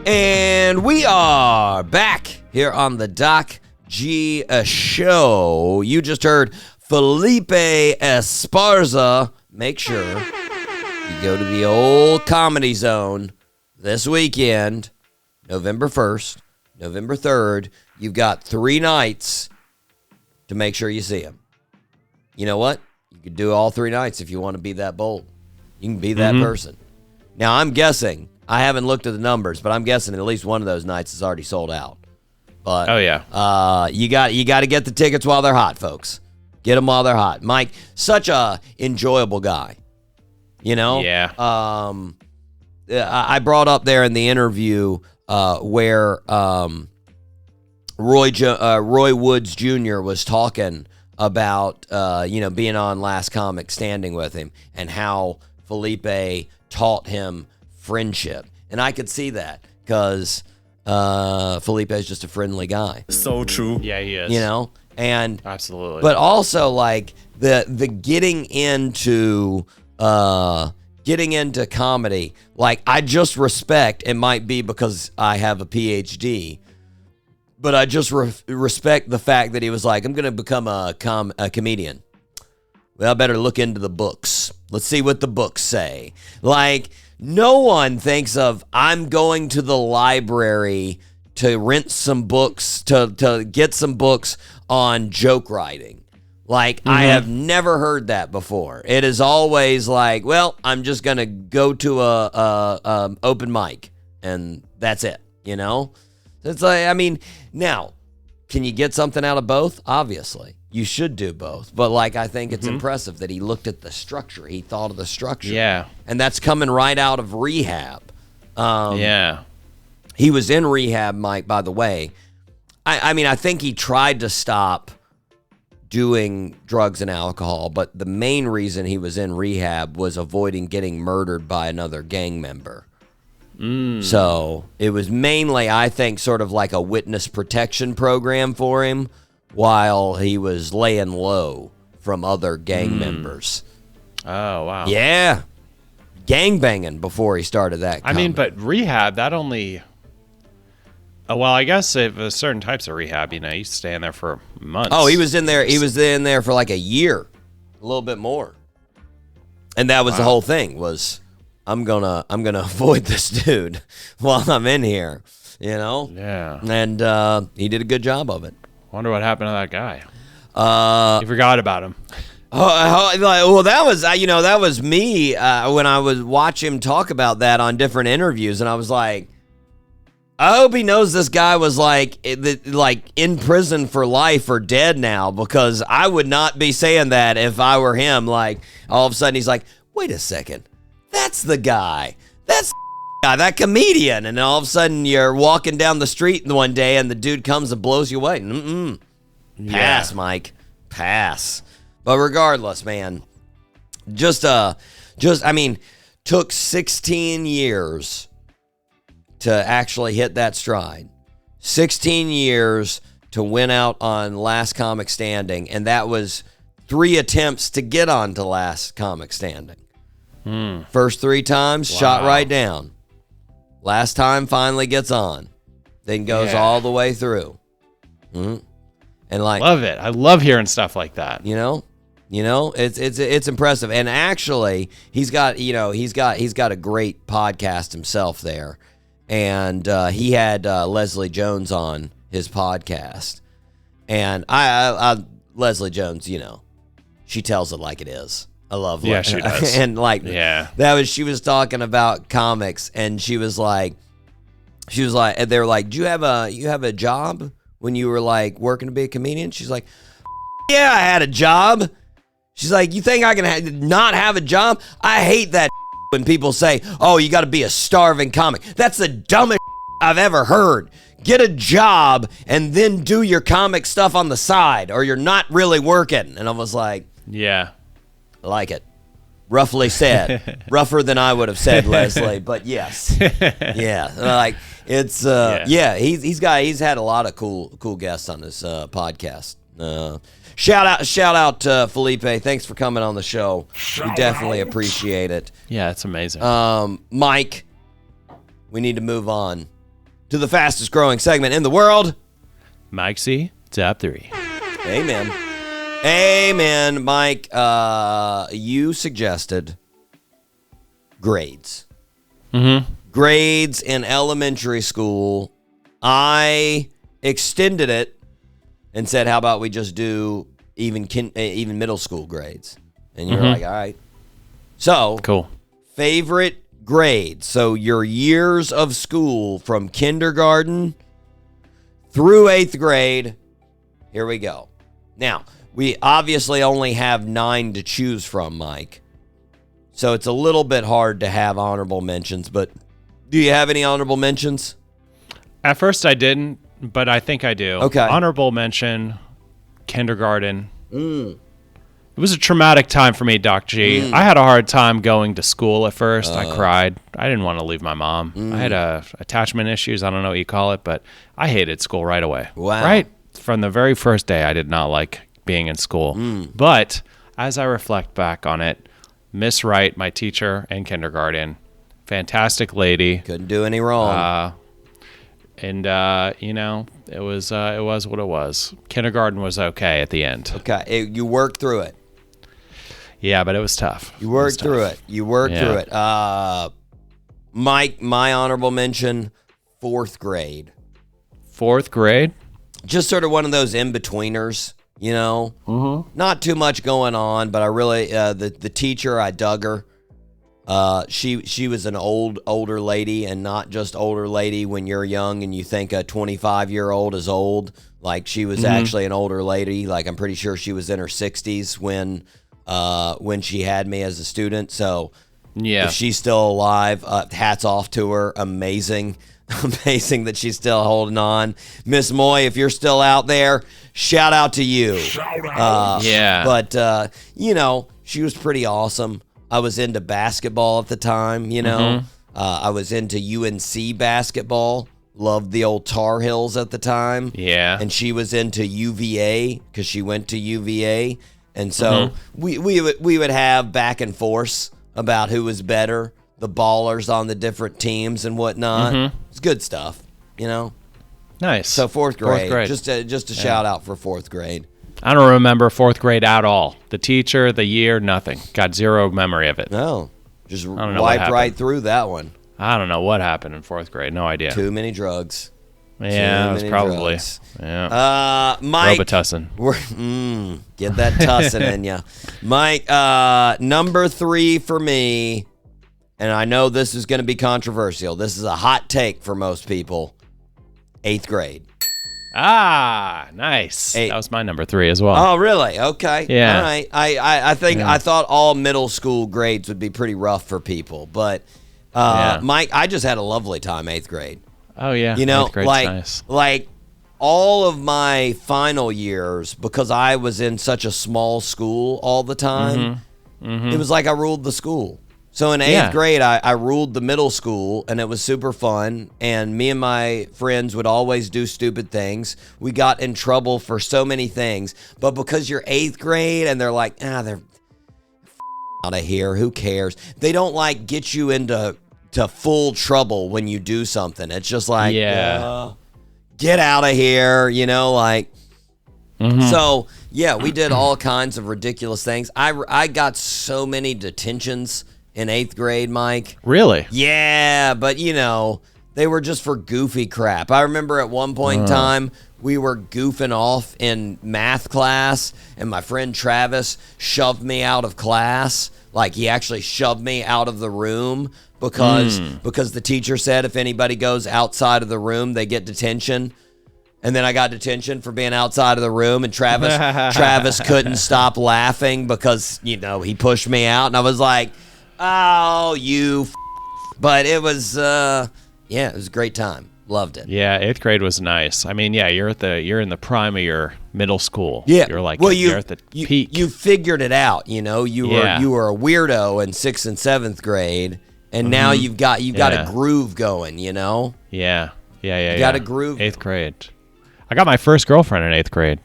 And we are back here on the Doc G Show. You just heard Felipe Esparza. Make sure you go to the old Comedy Zone this weekend, November 1st, November 3rd. You've got 3 nights to make sure you see him. You know what? You could do all 3 nights if you want to be that bold. You can be that person. Now, I'm guessing, I haven't looked at the numbers, but I'm guessing at least one of those nights is already sold out. But Oh, yeah. you got to get the tickets while they're hot, folks. Get them while they're hot. Mike, such a enjoyable guy. You know? Yeah. I brought up there in the interview where Roy Woods Jr. was talking about being on Last Comic Standing with him and how Felipe taught him friendship. And I could see that because Felipe is just a friendly guy. So true. Yeah, he is. You know? And Absolutely. but also like the getting into comedy, like I just respect, it might be because I have a PhD, but I just respect the fact that he was like, I'm going to become a comedian. Well, I better look into the books. Let's see what the books say. Like, no one thinks of, I'm going to the library to rent some books, to get some books on joke writing. Like, I have never heard that before. It is always like, well, I'm just going to go to a open mic, and that's it, you know? It's like, I mean, now, can you get something out of both? Obviously. You should do both. But, like, I think it's impressive that he looked at the structure. He thought of the structure. Yeah. And that's coming right out of rehab. Yeah. He was in rehab, Mike, by the way. I mean, I think he tried to stop doing drugs and alcohol, but the main reason he was in rehab was avoiding getting murdered by another gang member. So it was mainly, I think, sort of like a witness protection program for him while he was laying low from other gang members. Oh, wow. Yeah. Gang banging before he started that. I mean, comedy. but rehab, that only... well, I guess if certain types of rehab, you stay in there for months. Oh, he was in there. He was in there for like a year, a little bit more, and that was the whole thing. Was I'm gonna avoid this dude while I'm in here. you know? Yeah. And he did a good job of it. Wonder what happened to that guy. You forgot about him. Well, that was me when I was watch him talk about that on different interviews, and I was like, I hope he knows this guy was like in prison for life or dead now, because I would not be saying that if I were him. Like, all of a sudden he's like, wait a second, that's the guy. That's the guy, that comedian. And then all of a sudden you're walking down the street one day and the dude comes and blows you away. Pass, Mike. Pass. But regardless, man, took 16 years to actually hit that stride. 16 years to win out on Last Comic Standing, and that was 3 attempts to get on to Last Comic Standing. First 3 times, shot right down. Last time finally gets on. Then goes all the way through. And like, love it. I love hearing stuff like that. You know, it's impressive. And actually, he's got a great podcast himself there. And he had Leslie Jones on his podcast. And I Leslie Jones, she tells it like it is. I love Yeah, she does. And she was talking about comics, and she was like, they were like, do you have a job when you were like working to be a comedian? She's like, yeah, I had a job. She's like, you think I can not have a job? I hate that when people say, oh, you got to be a starving comic. That's the dumbest I've ever heard. Get a job and then do your comic stuff on the side, or you're not really working. And I was like, yeah, I like it. Roughly said. Rougher than I would have said, Leslie, but yes. Yeah. Like, it's he's had a lot of cool guests on this podcast. Shout out Felipe. Thanks for coming on the show. We definitely appreciate it. Yeah, it's amazing. Mike, we need to move on to the fastest growing segment in the world. Mike C, top 3. Amen, Mike. You suggested grades. Grades in elementary school. I extended it and said, how about we just do even middle school grades? And you're like, all right. So, cool. Favorite grade. So your years of school from kindergarten through 8th grade. Here we go. Now, we obviously only have 9 to choose from, Mike. So it's a little bit hard to have honorable mentions, but do you have any honorable mentions? At first I didn't, but I think I do. Okay. Honorable mention, kindergarten. It was a traumatic time for me, Doc G. I had a hard time going to school at first. I cried. I didn't want to leave my mom. I had attachment issues. I don't know what you call it, but I hated school right away. Wow. Right from the very first day, I did not like being in school. But as I reflect back on it, Miss Wright, my teacher in kindergarten, fantastic lady. Couldn't do any wrong. And it was what it was. Kindergarten was okay at the end. Okay, you worked through it. Yeah, but it was tough. You worked through it. Mike, my honorable mention, 4th grade. 4th grade? Just sort of one of those in-betweeners, Not too much going on, but I really, the teacher, I dug her. She was an older lady, and not just older lady when you're young and you think a 25-year-old is old. Like, she was actually an older lady. Like, I'm pretty sure she was in her 60s when she had me as a student. So if she's still alive, hats off to her. Amazing that she's still holding on. Miss Moy, if you're still out there, shout out to you. But she was pretty awesome. I was into basketball at the time, I was into UNC basketball. Loved the old Tar Heels at the time. Yeah. And she was into UVA because she went to UVA. And so we would have back and forth about who was better, the ballers on the different teams and whatnot. It's good stuff, Nice. So 4th grade. Just a shout out for 4th grade. I don't remember 4th grade at all. The teacher, the year, nothing. Got zero memory of it. No, just wiped right through that one. I don't know what happened in 4th grade. No idea. Too many drugs. Yeah, it was many probably. drugs. Yeah. Mike. Robitussin. Get that tussin in ya. Mike, number 3 for me, and I know this is going to be controversial. This is a hot take for most people. 8th grade. Ah, nice. That was my number 3 as well. Oh, really? Okay. Yeah. All right. I think I thought all middle school grades would be pretty rough for people, but Mike, I just had a lovely time 8th grade. Oh yeah. You know, 8th grade's nice. like all of my final years, because I was in such a small school all the time, it was like I ruled the school. So in 8th grade, I ruled the middle school, and it was super fun. And me and my friends would always do stupid things. We got in trouble for so many things. But because you're 8th grade, and they're like, they're out of here. Who cares? They don't like get you into full trouble when you do something. It's just like, get out of here. You know, like. So yeah, we did all kinds of ridiculous things. I got so many detentions in 8th grade, Mike. Really? Yeah, but you know, they were just for goofy crap. I remember at one point in time, we were goofing off in math class, and my friend Travis shoved me out of class. Like, he actually shoved me out of the room because the teacher said if anybody goes outside of the room, they get detention. And then I got detention for being outside of the room, and Travis couldn't stop laughing because, you know, he pushed me out, and I was like, oh, but it was, it was a great time. Loved it. Yeah, 8th grade was nice. I mean, yeah, you're in the prime of your middle school. Yeah, you're like, you're at the peak. You figured it out. You know, you were a weirdo in 6th and 7th grade, and now you've got a groove going. You know. Yeah. You got a groove. 8th grade. I got my first girlfriend in 8th grade.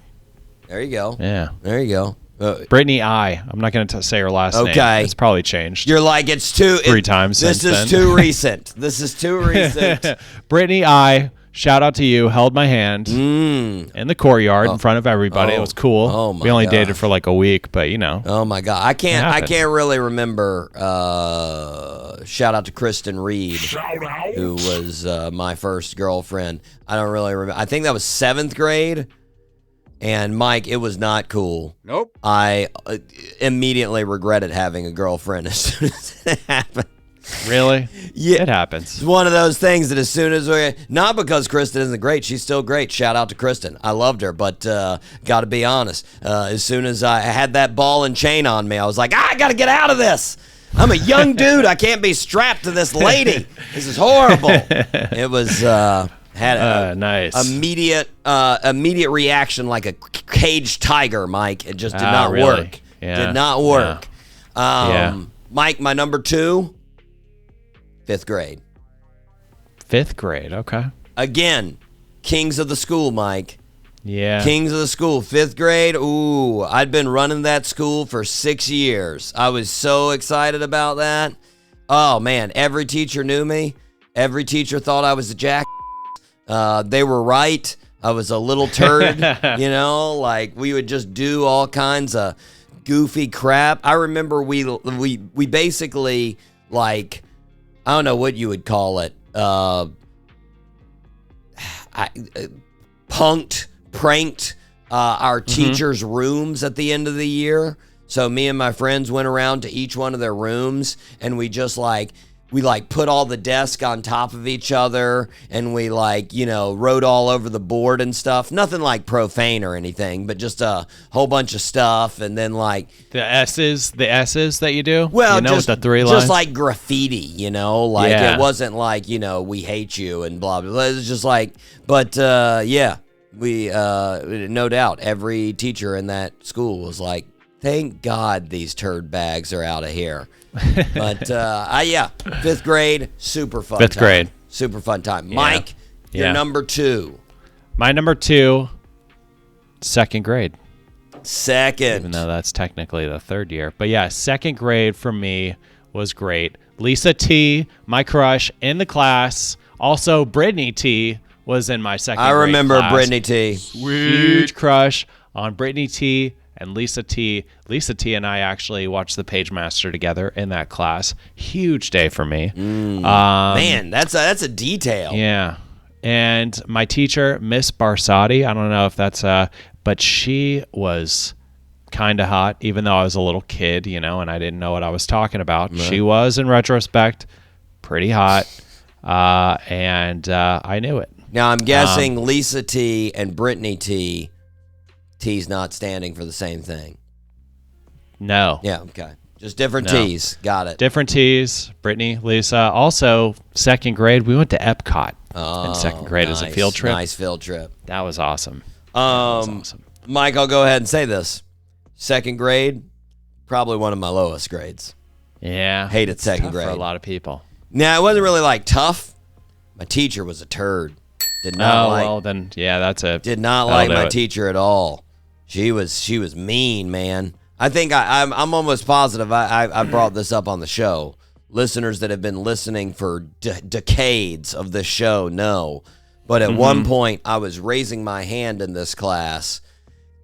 There you go. Yeah. There you go. Brittany I. I'm not going to say her last name. Okay. It's probably changed. You're like, it's too... 3 times This since is then. too recent. This is too recent. Brittany I. Shout out to you. Held my hand in the courtyard in front of everybody. It was cool. Oh my we only gosh. dated for like a week, but you know. Oh my God. I can't really remember. Shout out to Kristen Reed, who was my first girlfriend. I don't really remember. I think that was 7th grade. And Mike, it was not cool. Nope. I immediately regretted having a girlfriend as soon as it happened. Really? Yeah. It happens. It's one of those things that as soon as not because Kristen isn't great, she's still great. Shout out to Kristen. I loved her, but got to be honest. As soon as I had that ball and chain on me, I was like, I got to get out of this. I'm a young dude. I can't be strapped to this lady. This is horrible. It was had a nice immediate reaction like a caged tiger, Mike. It just did not really? work. Yeah. Did not work. Yeah. Mike, my number 2, 5th grade. 5th grade, okay. Again, kings of the school, Mike. Yeah. Kings of the school. 5th grade, ooh, I'd been running that school for 6 years. I was so excited about that. Oh, man, every teacher knew me. Every teacher thought I was a jack. They were right. I was a little turd, you know, like we would just do all kinds of goofy crap. I remember we basically, like, I don't know what you would call it, pranked our teachers' rooms at the end of the year. So me and my friends went around to each one of their rooms, and we just we put all the desks on top of each other, and we wrote all over the board and stuff. Nothing like profane or anything, but just a whole bunch of stuff. And then the S's that you do. Well, just with the 3 lines, just like graffiti. It wasn't like we hate you and blah blah blah. It was just we no doubt every teacher in that school was like, thank God these turd bags are out of here. But 5th grade, super fun. 5th grade, super fun time. Yeah. Mike, your number 2. My number 2, 2nd grade. Second, even though that's technically the 3rd year, but yeah, 2nd grade for me was great. Lisa T, my crush in the class. Also, Brittany T was in my 2nd grade I remember class. Brittany T. Huge crush on Brittany T And Lisa T and I actually watched The Page Master together in that class. Huge day for me. Man, that's a detail. Yeah. And my teacher, Miss Barsotti, I don't know if that's but she was kind of hot, even though I was a little kid, and I didn't know what I was talking about. Right. She was, in retrospect, pretty hot, and I knew it. Now, I'm guessing Lisa T and Brittany T's not standing for the same thing. No. Yeah, okay. Just different T's. Got it. Different T's, Brittany, Lisa. Also, second grade, we went to Epcot in second grade as a field trip. Nice field trip. That was awesome. Mike, I'll go ahead and say this. Second grade, probably one of my lowest grades. Yeah. Hated second grade. For a lot of people. Now, it wasn't really tough. My teacher was a turd. Did not that's it. Did not like my teacher at all. She was mean, man. I think I'm almost positive I brought this up on the show. Listeners that have been listening for decades of this show know. But at one point, I was raising my hand in this class,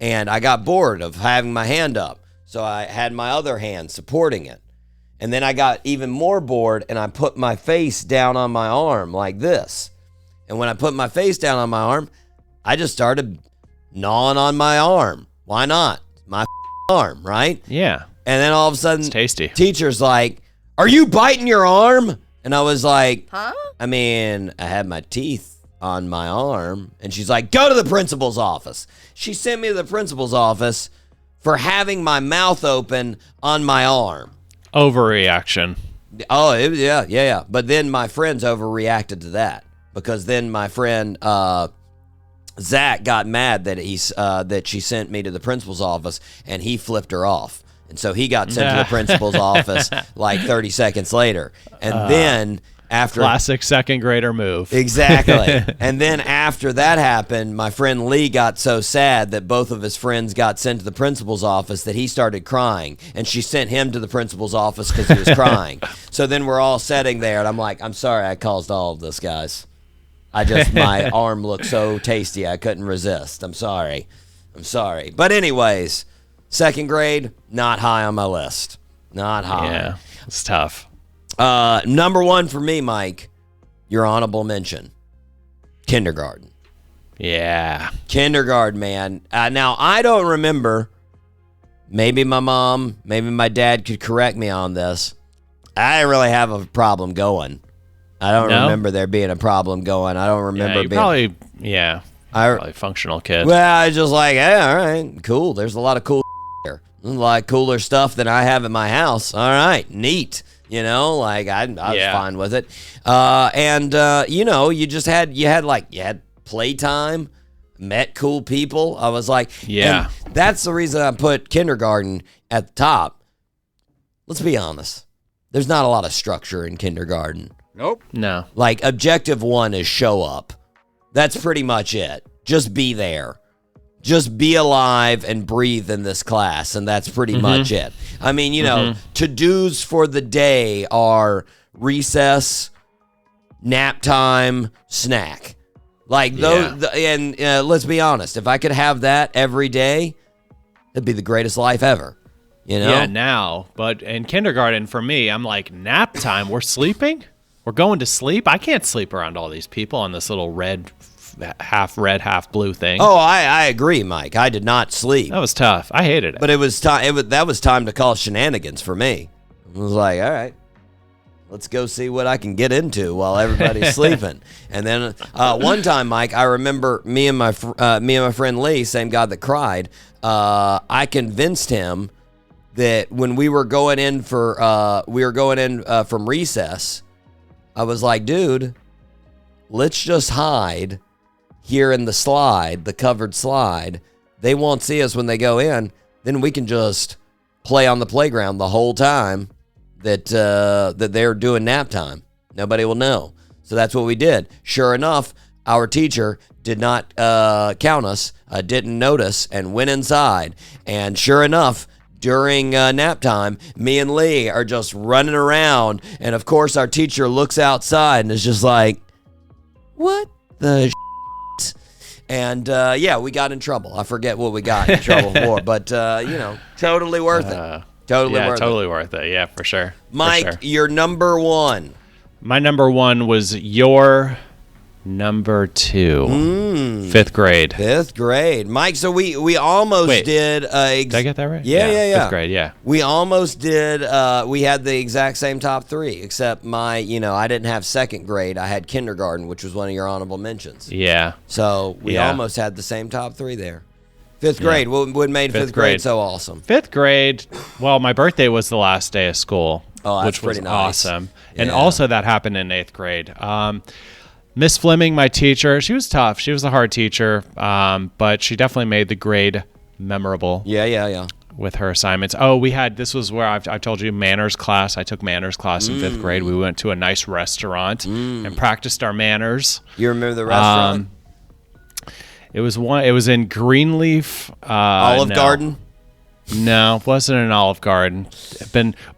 and I got bored of having my hand up. So I had my other hand supporting it. And then I got even more bored, and I put my face down on my arm like this. And when I put my face down on my arm, I just started gnawing on my arm. Why not? My arm, right? Yeah. And then all of a sudden, it's tasty. Teacher's like, "Are you biting your arm?" And I was like, "Huh?" I mean, I had my teeth on my arm. And she's like, "Go to the principal's office." She sent me to the principal's office for having my mouth open on my arm. Overreaction. Oh, yeah. But then my friends overreacted to that, because then my friend Zach got mad that she sent me to the principal's office, and he flipped her off. And so he got sent to the principal's office like 30 seconds later. And then after... Classic second grader move. Exactly. And then after that happened, my friend Lee got so sad that both of his friends got sent to the principal's office that he started crying. And she sent him to the principal's office because he was crying. So then we're all sitting there, and I'm like, "I'm sorry I caused all of this, guys. My arm looked so tasty, I couldn't resist. I'm sorry. But anyways, second grade, not high on my list. Not high. Yeah, it's tough. Number one for me, Mike, your honorable mention, kindergarten. Yeah. Kindergarten, man. Now, I don't remember. Maybe my mom, maybe my dad could correct me on this. I didn't really have a problem going. I don't remember there being a problem going. I don't remember being... Probably functional kid. Well, I was just like, "Hey, all right, cool. There's a lot of cool here. There's a lot of cooler stuff than I have at my house. All right, neat." I was fine with it. You had playtime, met cool people. I was like, yeah. And that's the reason I put kindergarten at the top. Let's be honest. There's not a lot of structure in kindergarten. Nope. No. Like, objective one is show up. That's pretty much it. Just be there. Just be alive and breathe in this class, and that's pretty much it. I mean, to-dos for the day are recess, nap time, snack. Like, those, let's be honest, if I could have that every day, it'd be the greatest life ever. Yeah, now. But in kindergarten, for me, I'm like, nap time? We're sleeping? We're going to sleep? I can't sleep around all these people on this little half red, half blue thing. Oh, I agree, Mike. I did not sleep. That was tough. I hated it. But it was time. That was time to call shenanigans for me. I was like, all right, let's go see what I can get into while everybody's sleeping. And then one time, Mike, I remember me and my friend Lee, same guy that cried. I convinced him that when we were going in from recess, I was like, "Dude, let's just hide here in the covered slide. They won't see us when they go in. Then we can just play on the playground the whole time that they're doing nap time. Nobody will know." So that's what we did. Sure enough, our teacher did not count us, didn't notice, and went inside. And sure enough, during nap time, me and Lee are just running around. And of course, our teacher looks outside and is just like, "What the shit?" And yeah, we got in trouble. I forget what we got in trouble for, but totally worth it. Totally worth it. Yeah, for sure. Mike, your number one. My number one was your number two. Fifth grade. Fifth grade. Mike, so we almost did... did I get that right? Yeah. Fifth grade, yeah. We almost did... we had the exact same top three, except I didn't have second grade. I had kindergarten, which was one of your honorable mentions. Yeah. So we almost had the same top three there. Fifth grade. What made fifth grade so awesome? Fifth grade, well, my birthday was the last day of school, which was pretty nice. awesome. And also that happened in 8th grade. Miss Fleming, my teacher, she was tough. She was a hard teacher, but she definitely made the grade memorable. Yeah. With her assignments. This was where I've told you, manners class. I took manners class in 5th grade. We went to a nice restaurant and practiced our manners. You remember the restaurant? It was in Greenleaf. Olive Garden? No, it wasn't an Olive Garden.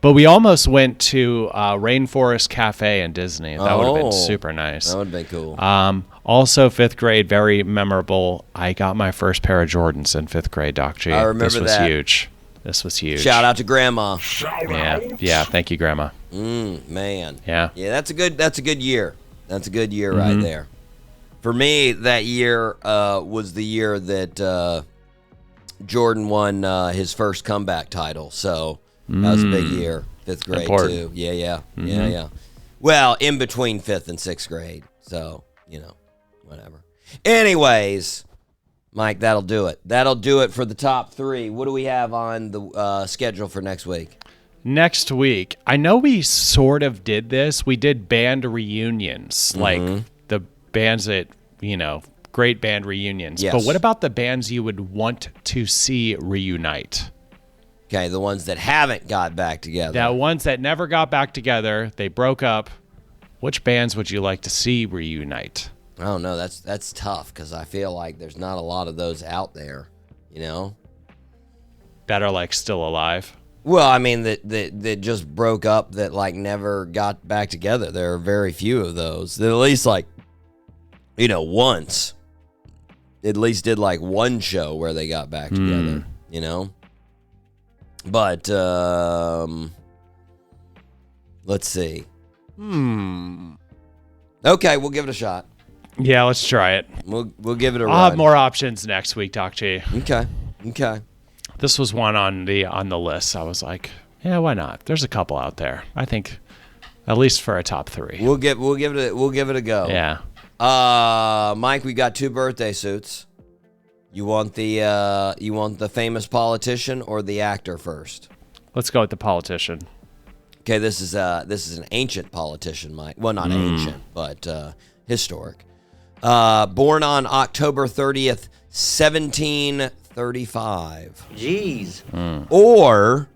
But we almost went to Rainforest Cafe in Disney. That would have been super nice. That would have been cool. Also, 5th grade, very memorable. I got my first pair of Jordans in 5th grade, Doc G. I remember this was that. huge. This was huge. Shout out to Grandma. Yeah. Thank you, Grandma. Man. Yeah. That's a good year. That's a good year right there. For me, that year was the year that Jordan won his first comeback title. So that was a big year. 5th grade Important. too. Yeah. Well, in between 5th and 6th grade. So, whatever. Anyways, Mike, that'll do it. That'll do it for the top three. What do we have on the schedule for next week? Next week, I know we sort of did this. We did band reunions, like the bands that, great band reunions. Yes. But what about the bands you would want to see reunite? Okay, the ones that haven't got back together. The ones that never got back together, they broke up. Which bands would you like to see reunite? I don't know. That's tough because I feel like there's not a lot of those out there, That are like still alive? Well, I mean that just broke up that like never got back together. There are very few of those. That at least once. At least did like one show where they got back together, But let's see. Okay, we'll give it a shot. Yeah, let's try it. We'll give it a I'll have run. more options next week, Doc G. Okay. This was one on the list. I was like, yeah, why not? There's a couple out there. I think at least for a top three. We'll give it a go. Yeah. Mike, we got 2 birthday suits. You want the famous politician or the actor first? Let's go with the politician. Okay, this is an ancient politician, Mike. Well, not ancient, but historic. Born on October 30th, 1735. Jeez. Or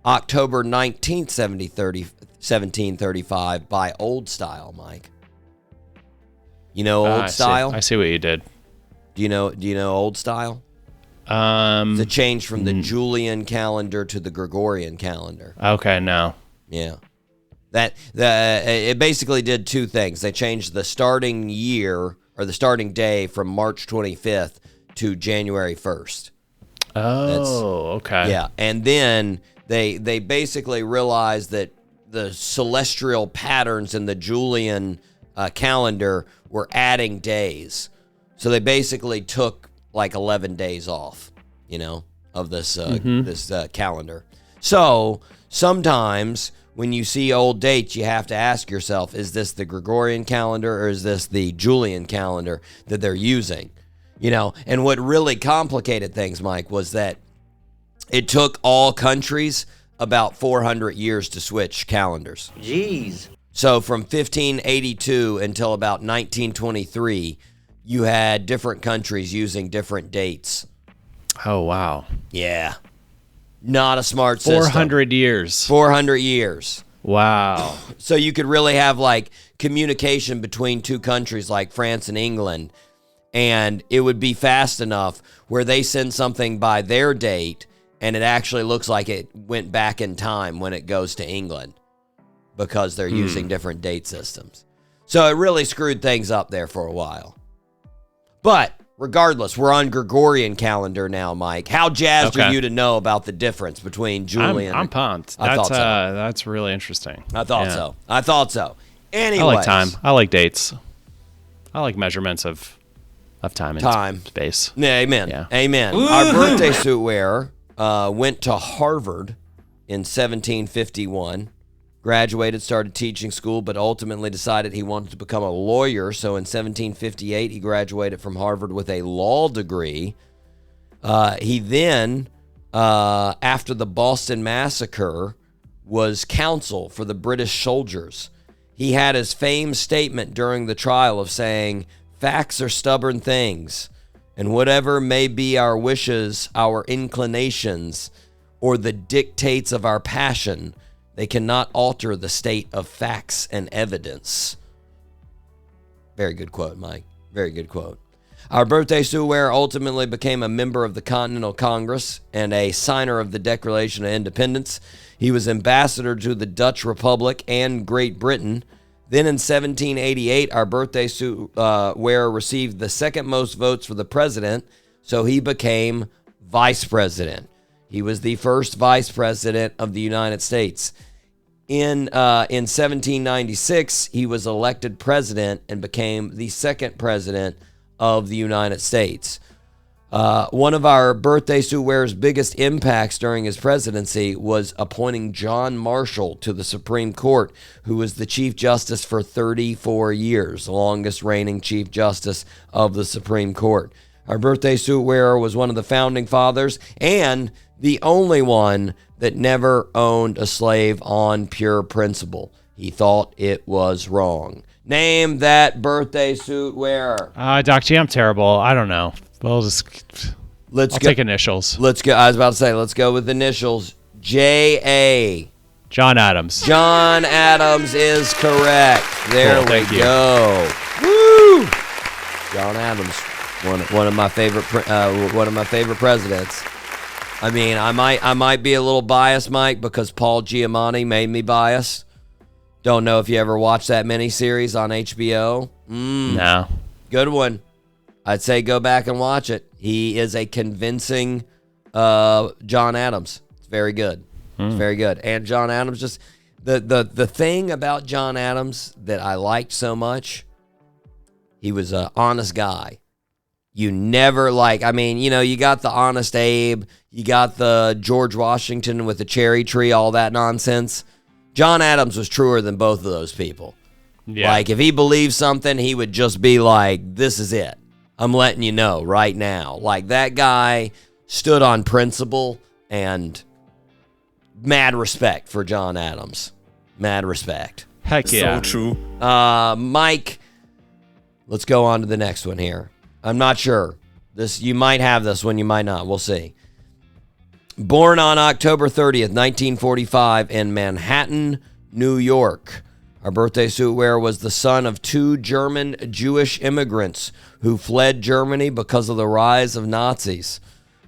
October 19th, 1735 by Old Style, Mike. You know Old Style? I see what you did. Do you know Old Style? The change from the Julian calendar to the Gregorian calendar. Okay, no. Yeah. It basically did 2 things. They changed the starting year or the starting day from March 25th to January 1st. Okay. Yeah, and then they basically realized that the celestial patterns in the Julian calendar were adding days. So they basically took like 11 days off, of this this calendar. So sometimes when you see old dates, you have to ask yourself, is this the Gregorian calendar or is this the Julian calendar that they're using? And what really complicated things, Mike, was that it took all countries about 400 years to switch calendars. Jeez. So from 1582 until about 1923, you had different countries using different dates. Oh, wow. Yeah. Not a smart system. 400 years. 400 years. Wow. So you could really have like communication between 2 countries like France and England, and it would be fast enough where they send something by their date and it actually looks like it went back in time when it goes to England because they're using different date systems. So it really screwed things up there for a while. But Regardless, we're on Gregorian calendar now, Mike. How jazzed Okay. are you to know about the difference between Julian? I'm pumped. I thought so. That's really interesting. I thought so. Anyway, I like time. I like dates. I like measurements of time and space. Yeah, amen. Yeah. Amen. Our birthday suit wearer went to Harvard in 1751. Graduated, started teaching school, but ultimately decided he wanted to become a lawyer. So in 1758, he graduated from Harvard with a law degree. He then, after the Boston Massacre, was counsel for the British soldiers. He had his famed statement during the trial of saying, "Facts are stubborn things, and whatever may be our wishes, our inclinations, or the dictates of our passion, they cannot alter the state of facts and evidence." Very good quote, Mike. Very good quote. Our birthday suit wearer ultimately became a member of the Continental Congress and a signer of the Declaration of Independence. He was ambassador to the Dutch Republic and Great Britain. Then in 1788, our birthday suit wearer received the second most votes for the president, so he became vice president. He was the first vice president of the United States. In 1796, he was elected president and became the second president of the United States. One of our birthday suit wearer's biggest impacts during his presidency was appointing John Marshall to the Supreme Court, who was the Chief Justice for 34 years, the longest reigning Chief Justice of the Supreme Court. Our birthday suit wearer was one of the founding fathers and the only one that never owned a slave on pure principle. He thought it was wrong. Name that birthday suit wearer. Doc G, I'm terrible. I don't know. I'll take initials. Let's go. I was about to say, let's go with initials. J.A. John Adams. John Adams is correct. There Cool, we go. Woo! John Adams, one of my favorite presidents. I mean, I might be a little biased, Mike, because Paul Giamatti made me biased. Don't know if you ever watched that miniseries on HBO. No. Good one. I'd say go back and watch it. He is a convincing John Adams. It's very good. It's very good. And John Adams, just the thing about John Adams that I liked so much, he was an honest guy. You never you got the Honest Abe, you got the George Washington with the cherry tree, all that nonsense. John Adams was truer than both of those people. Yeah. Like, if he believed something, he would just be like, this is it. I'm letting you know right now. Like, that guy stood on principle, and mad respect for John Adams. Mad respect. Heck yeah. So true. Mike, let's go on to the next one here. I'm not sure. You might have this one, you might not. We'll see. Born on October 30th, 1945 in Manhattan, New York. Our birthday suit wearer was the son of two German Jewish immigrants who fled Germany because of the rise of Nazis.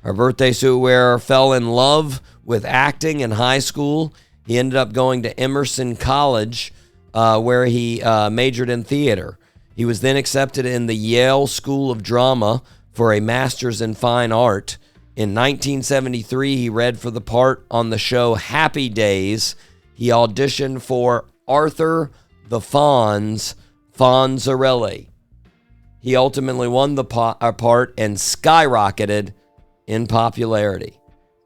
Our birthday suit wearer fell in love with acting in high school. He ended up going to Emerson College, where he majored in theater. He was then accepted in the Yale School of Drama for a master's in fine art. In 1973, he read for the part on the show Happy Days. He auditioned for Arthur the Fonzarelli. He ultimately won the part and skyrocketed in popularity.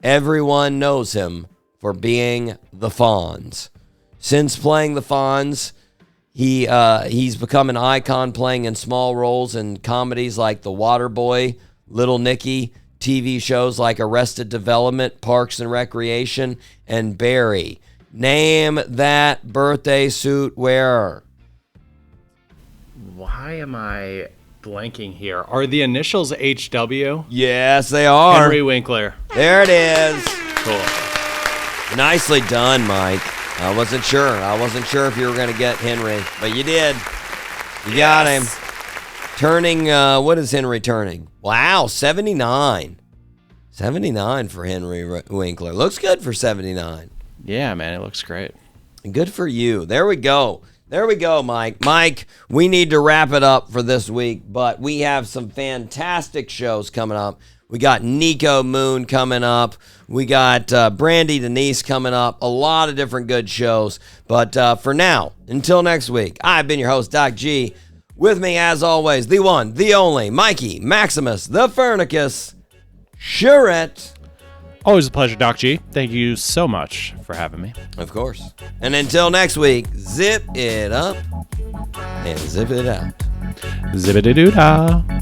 Everyone knows him for being the Fonz. Since playing the Fonz, he's become an icon, playing in small roles in comedies like The Waterboy, Little Nicky, TV shows like Arrested Development, Parks and Recreation, and Barry. Name that birthday suit wearer. Why am I blanking here? Are the initials HW? Yes, they are. Henry Winkler. There it is. Cool. Nicely done, Mike. I wasn't sure if you were going to get Henry, but you did. You got him. Turning, what is Henry turning? Wow, 79. 79 for Henry Winkler. Looks good for 79. Yeah, man, it looks great. Good for you. There we go. There we go, Mike. Mike, we need to wrap it up for this week, but we have some fantastic shows coming up. We got Nico Moon coming up. We got Brandy Denise coming up. A lot of different good shows. But for now, until next week, I've been your host, Doc G. With me, as always, the one, the only, Mikey Maximus, the Fernicus, Charette. Always a pleasure, Doc G. Thank you so much for having me. Of course. And until next week, zip it up and zip it out. Zippity-doo-dah.